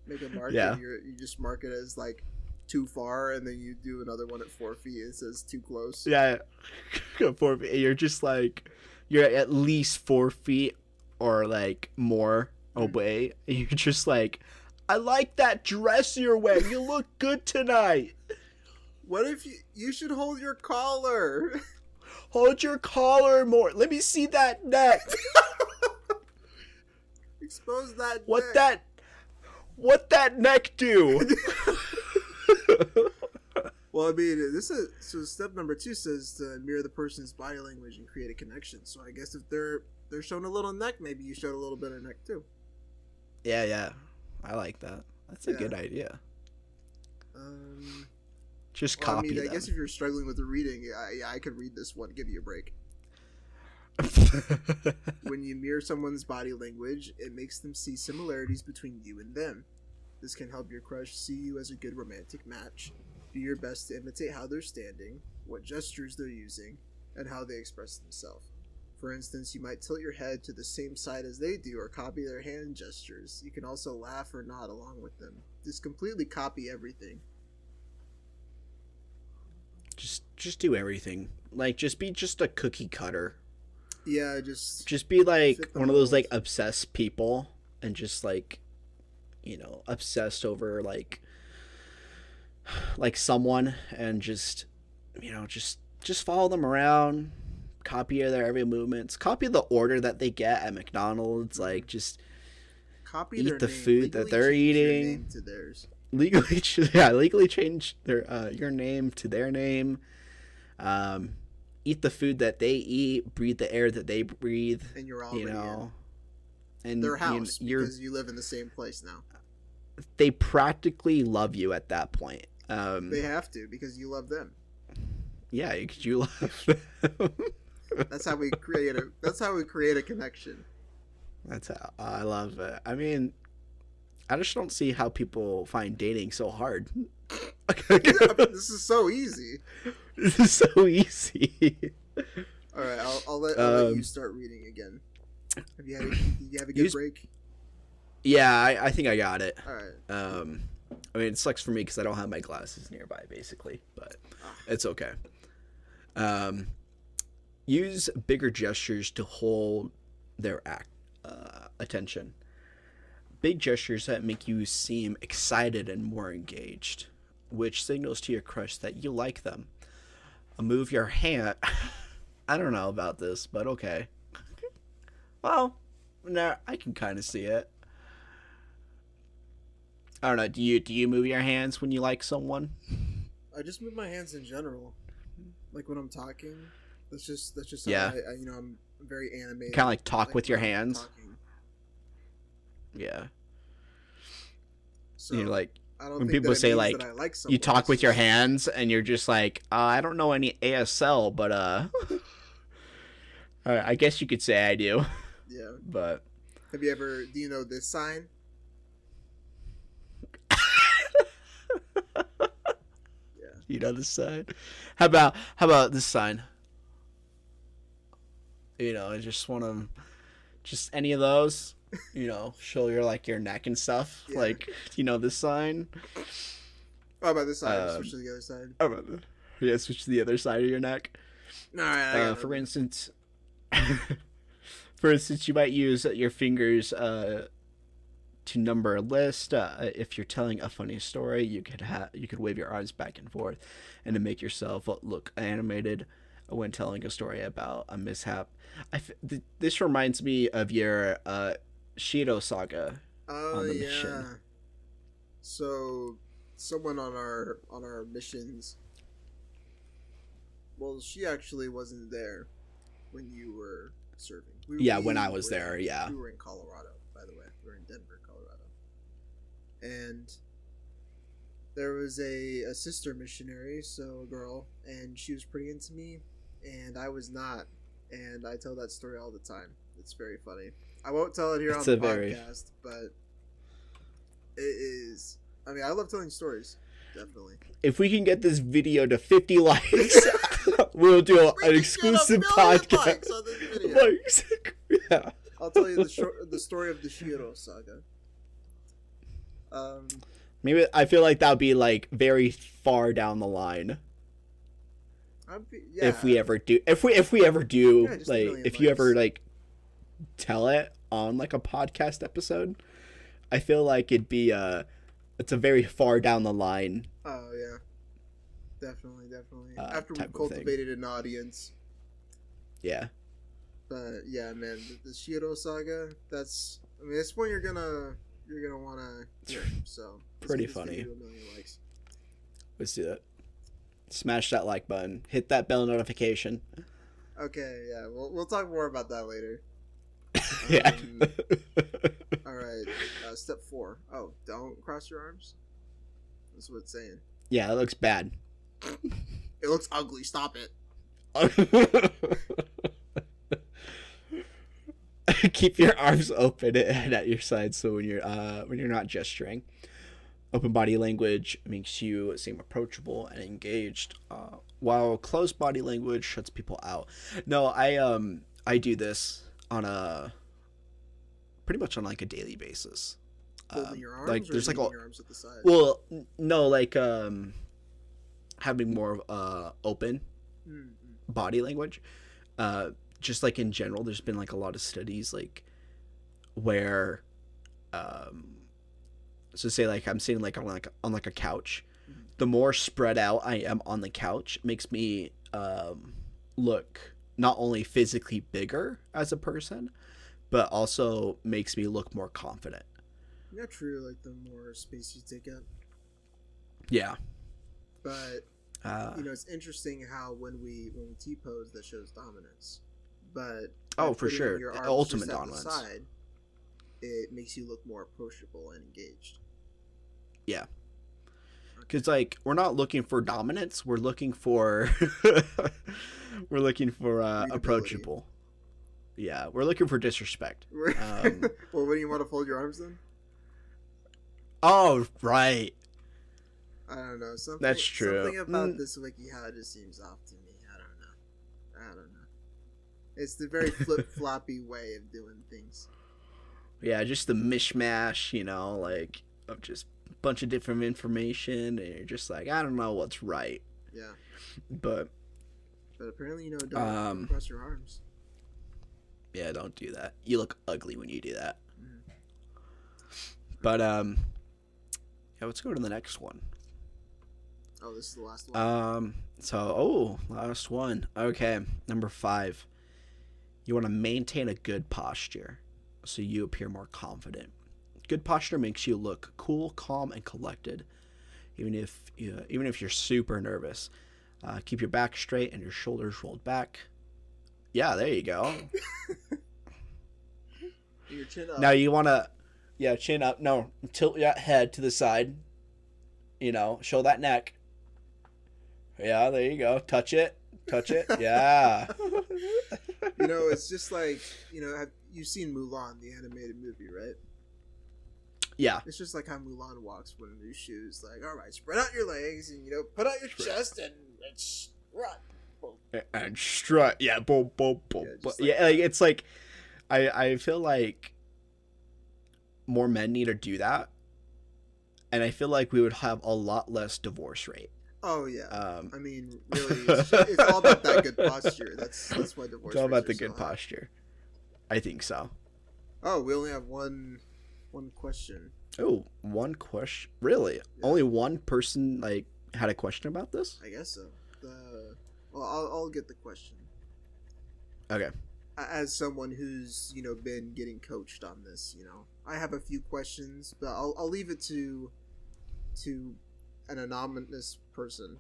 Make a mark. Yeah. And you just mark it as like too far, and then you do another one at 4 feet. It says too close. Yeah. 4 feet. You're just like you're at least 4 feet or like more away. And you're just like, I like that dress you're wearing. You look good tonight. What if you should hold your collar? Hold your collar more. Let me see that neck. Expose that What neck. What that neck do? Well, I mean, this is so. Step number 2 says to mirror the person's body language and create a connection. So I guess if they're showing a little neck, maybe you showed a little bit of neck too. Yeah. I like that. That's a good idea. Just copy them. I guess if you're struggling with the reading, I could read this one. Give you a break. When you mirror someone's body language, it makes them see similarities between you and them. This can help your crush see you as a good romantic match. Do your best to imitate how they're standing, what gestures they're using, and how they express themselves. For instance, you might tilt your head to the same side as they do or copy their hand gestures. You can also laugh or nod along with them. Just completely copy everything. Just do everything. Like, just be just a cookie cutter. Yeah, just be like one of those mold. like obsessed people and just like, obsessed over like someone and just follow them around, copy their every movements, copy the order that they get at McDonald's, like just copy eat their the name. food that they're Legally change your eating. name to theirs. Legally change their your name to their name. Eat the food that they eat, breathe the air that they breathe, and you're already in and their house because you live in the same place now. They practically love you at that point. They have to because you love them. Yeah, because you love them. That's how we create a connection. That's how I love it. I mean, I just don't see how people find dating so hard. This is so easy. This is so easy. All right, I'll let you start reading again. Did you have a good break? Yeah, I think I got it. All right. I mean, it sucks for me because I don't have my glasses nearby, basically, but it's okay. Use bigger gestures to hold their attention. Big gestures that make you seem excited and more engaged, which signals to your crush that you like them. Move your hand. I don't know about this, but okay. Well, no, I can kind of see it. I don't know. Do you move your hands when you like someone? I just move my hands in general, like when I'm talking. That's just how Yeah. I'm very animated. Kind of like talk with your hands. Talking. Yeah. So You're like, I don't when think people that it say means like that I like you someone. talk with your hands and you're just like, I don't know any ASL, but I guess you could say I do. Yeah. But Do you know this sign? Yeah. You know this sign? How about this sign? I just want to, just any of those, show your neck and stuff. Yeah. Like, this sign. How about this side? Switch to the other side. How about the, yeah, switch to the other side of your neck. All right. For instance, you might use your fingers to number a list. If you're telling a funny story, you could wave your arms back and forth, and to make yourself look animated when telling a story about a mishap. This reminds me of your Shido saga. Oh, on the yeah. mission. So someone on our missions. Well, she actually wasn't there when you were serving. When I was there, yeah. We were in Colorado, by the way. We were in Denver, Colorado. And there was a sister missionary, so a girl, and she was pretty into me, and I was not. And I tell that story all the time. It's very funny. I won't tell it here on It's the a very- podcast, but it is. I mean, I love telling stories. Definitely. If we can get this video to 50 likes, we'll do an exclusive podcast. Likes on this video. Yeah. I'll tell you the story of the Shiro saga. Maybe I feel like that would be like very far down the line. If we ever do, just a like, million if you likes. ever like tell it on like a podcast episode, I feel like it's a very far down the line. Oh yeah, definitely. After type we've of thing. cultivated an audience. Yeah. But yeah, man, the Shiro saga. That's one you're gonna wanna hear. So Pretty let's get this funny. video to 1 million likes. Let's do that. Smash that like button. Hit that bell notification. Okay, yeah, we'll talk more about that later. Yeah. All right, step 4. Oh, don't cross your arms. That's what it's saying. Yeah, that looks bad. It looks ugly. Stop it. Keep your arms open and at your side, so when you're not gesturing. Open body language makes you seem approachable and engaged, while closed body language shuts people out. No, I do this on pretty much on like a daily basis. Holding your arms, like or there's like leaving your arms at the side. well, no, like having more open body language. Just like in general, there's been like a lot of studies like where so say like I'm sitting like on a couch. The more spread out I am on the couch makes me look not only physically bigger as a person, but also makes me look more confident. Yeah, true. Like the more space you take up. Yeah. But it's interesting how when we T-pose, that shows dominance. But Oh, for putting sure. your arms Ultimate just at the dominance. side, it makes you look more approachable and engaged. Yeah. Because like we're not looking for dominance, we're looking for approachable. Yeah, we're looking for disrespect. Well, wouldn't you want to fold your arms then? Oh, right. I don't know. That's true. Something about this WikiHow just seems off to me. I don't know. It's the very flip-floppy way of doing things. Yeah, just the mishmash, like of just a bunch of different information, and you're just like, I don't know what's right. Yeah. But apparently, don't cross your arms. Yeah, don't do that. You look ugly when you do that. Mm. But yeah, let's go to the next one. Oh, this is the last one. Last one. Okay, number 5. You want to maintain a good posture so you appear more confident. Good posture makes you look cool, calm, and collected, even if you're super nervous. Keep your back straight and your shoulders rolled back. Yeah, there you go. Your chin up. Now you want to, chin up. No, tilt your head to the side. Show that neck. Yeah, there you go. Touch it. Yeah. It's just like, you've seen Mulan, the animated movie, right? Yeah. It's just like how Mulan walks with new shoes. Like, all right, spread out your legs and, put out your chest and strut. And strut. Yeah, boom, boom, boom. Yeah, It's like, I feel like more men need to do that. And I feel like we would have a lot less divorce rate. Oh yeah. I mean, really, it's all about that good posture. That's why divorce. It's all about the rates are good so high. posture. I think so. Oh, we only have one question. Oh, one question. Really? Yeah. Only one person had a question about this? I guess so. I'll get the question. Okay. As someone who's been getting coached on this, I have a few questions, but I'll leave it to an anonymous person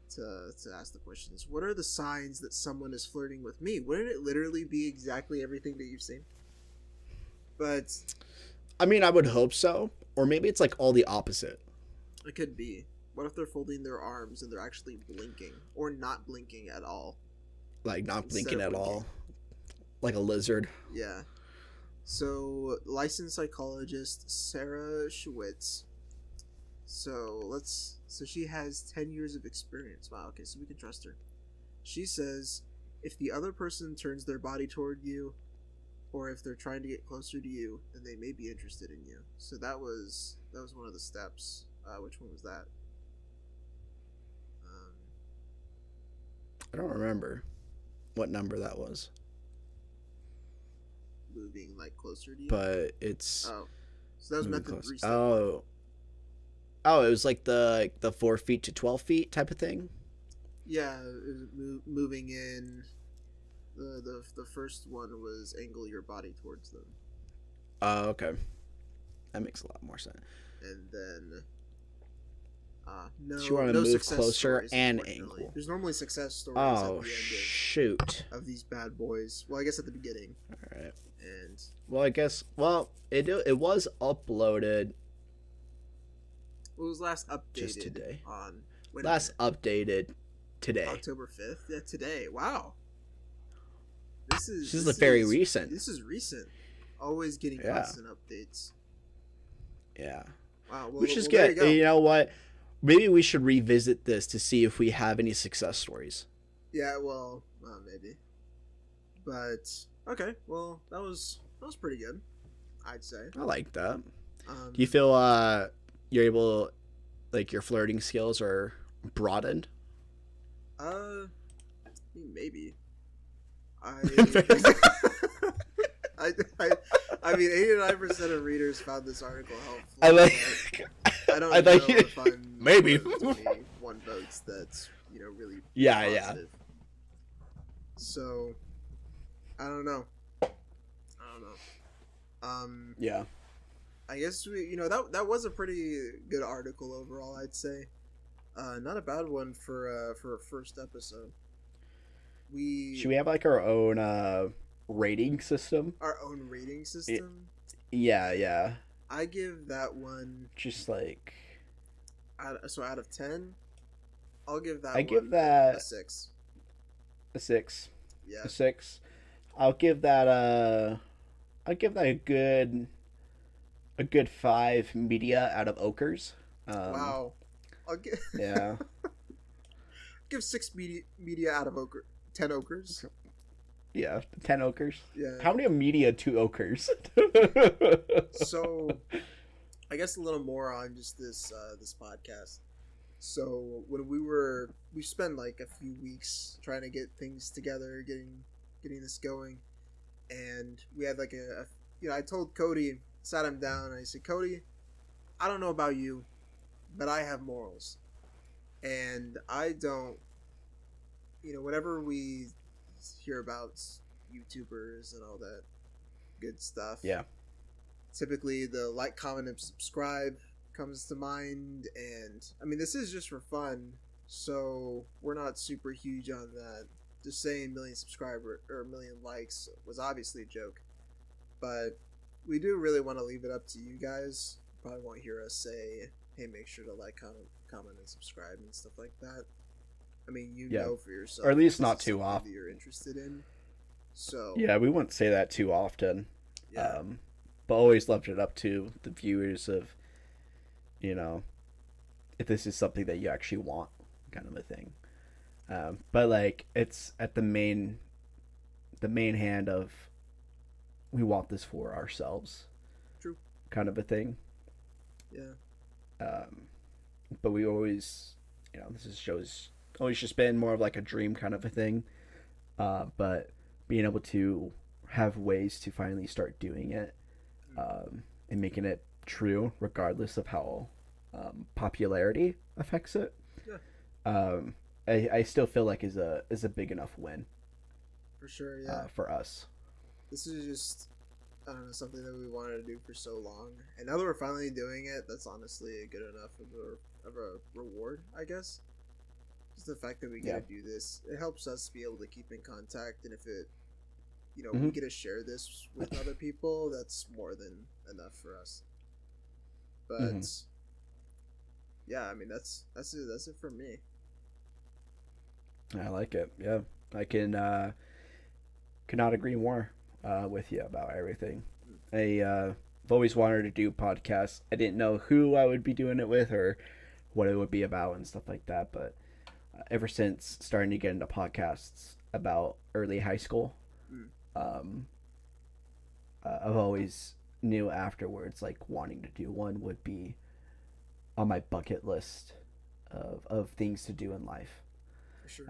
to ask the questions. What are the signs that someone is flirting with me? Wouldn't it literally be exactly everything that you've seen? But I mean, I would hope so. Or maybe it's like all the opposite. it could be. What if they're folding their arms and they're actually blinking or not blinking at all? Like not Instead blinking of at all. Like a lizard. Yeah. So, licensed psychologist Sarah Schwitz. So she has 10 years of experience. Wow, okay, so we can trust her. She says, if the other person turns their body toward you, or if they're trying to get closer to you, then they may be interested in you. So that was one of the steps. Which one was that? I don't remember what number that was. Moving like closer to you. But it's so that was method 3. Oh, it was like the 4 feet to 12 feet type of thing. Yeah, it was moving in. The first one was angle your body towards them. Oh, okay. That makes a lot more sense. And then, so you want to move closer stories, and angle. There's normally success stories at the end shoot. of these bad boys. Well, I guess at the beginning. All right. And it was uploaded. It was last updated just today. Updated today. October 5th. Yeah, today. Wow. This is very recent. This is recent. Always getting constant updates. Yeah. Wow. Well, which is good. You know what? Maybe we should revisit this to see if we have any success stories. Yeah, well, maybe. But okay, well, that was pretty good, I'd say. I like that. Do you feel you're able, like, your flirting skills are broadened? Maybe. I mean, 89% of readers found this article helpful. I don't know if I'm maybe one votes that's really positive. Yeah. So I don't know. Yeah. I guess that was a pretty good article overall, I'd say. Not a bad one for a first episode. Should we have like our own rating system? Our own rating system? Yeah. I give that one just like out of 10, I'll give that. I give that a 6. A 6. Yeah. A 6. I'll give that a good 5 media out of ochres. Wow. Yeah. Give 6 media out of 10 ochres. Yeah, 10 ochres. Yeah. How many media 2 ochres? So, I guess a little more on just this podcast. So when we spent like a few weeks trying to get things together, getting this going, and we had like I told Cody, sat him down, and I said, Cody, I don't know about you, but I have morals, and I don't. Whenever we hear about YouTubers and all that good stuff, yeah, typically the like, comment, and subscribe comes to mind, and I mean, this is just for fun, so we're not super huge on that. Just saying million subscriber or million likes was obviously a joke, but we do really want to leave it up to you guys. You probably won't hear us say, hey, make sure to like, comment and subscribe and stuff like that. I mean, know for yourself, or at least not too often, that you're interested in. So yeah, we wouldn't say that too often. Yeah. But always left it up to the viewers of, if this is something that you actually want, kind of a thing. But like, it's at the main hand of, we want this for ourselves. True. Kind of a thing. Yeah. But we always, this show's always just been more of like a dream kind of a thing. But being able to have ways to finally start doing it, and making it true, regardless of how popularity affects it. Yeah. I still feel like is a big enough win. For sure, yeah. For us. This is just, I don't know, something that we wanted to do for so long, and now that we're finally doing it, that's honestly good enough of a reward, I guess. Just the fact that we get to do this, it helps us be able to keep in contact, and if it, we get to share this with other people, that's more than enough for us. But yeah, I mean, that's it for me. I like it. Yeah, I can. could not agree more with you about everything. I've always wanted to do podcasts. I didn't know who I would be doing it with or what it would be about and stuff like that. But ever since starting to get into podcasts about early high school, I've always knew afterwards like wanting to do one would be on my bucket list of things to do in life. For sure.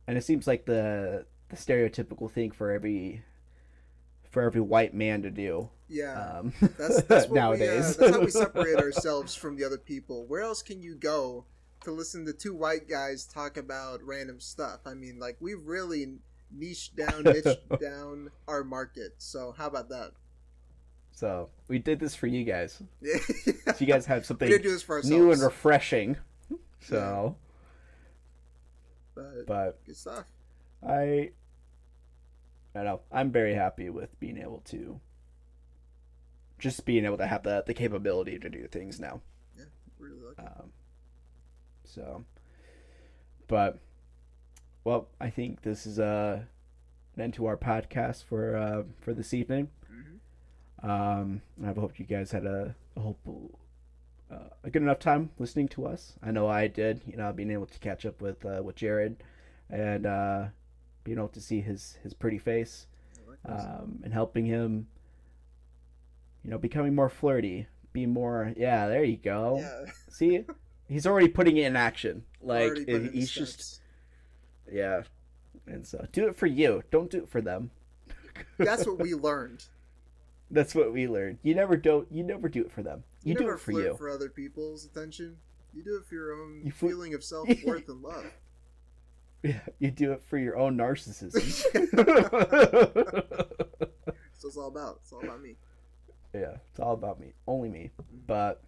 And it seems like the stereotypical thing for every white man to do. Yeah, that's what nowadays. that's how we separate ourselves from the other people. Where else can you go to listen to two white guys talk about random stuff? I mean, like, we've really niched down our market. So how about that? So we did this for you guys. Yeah. So you guys have something We did do this for ourselves. new and refreshing. So, but good stuff. I don't know. I'm very happy with being able to have the capability to do things now. Yeah, really lucky. So, but well, I think this is an end to our podcast for this evening. I hope you guys had a good enough time listening to us. I know I did. Being able to catch up with Jared and being able to see his pretty face, and helping him, becoming more flirty, be more. Yeah, there you go. Yeah. See, he's already putting it in action. Like he's just. Yeah, and so do it for you. Don't do it for them. That's what we learned. That's what we learned. You never do it for them. You do it for you. For other people's attention. You do it for your own feeling of self-worth and love. Yeah, you do it for your own narcissism. So it's all about me. Yeah, it's all about me. Only me. But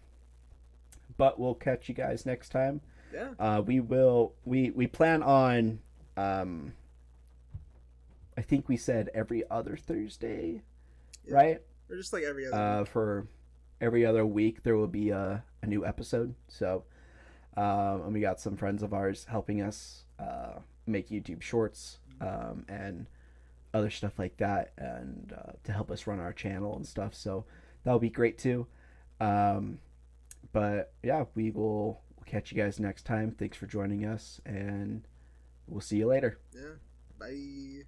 we'll catch you guys next time. Yeah. We plan on I think we said every other Thursday, right? Or just like every other week. For every other week there will be a new episode. So and we got some friends of ours helping us make YouTube shorts and other stuff like that, and to help us run our channel and stuff. So that'll be great too. But yeah, we'll catch you guys next time. Thanks for joining us, and we'll see you later. Yeah. Bye.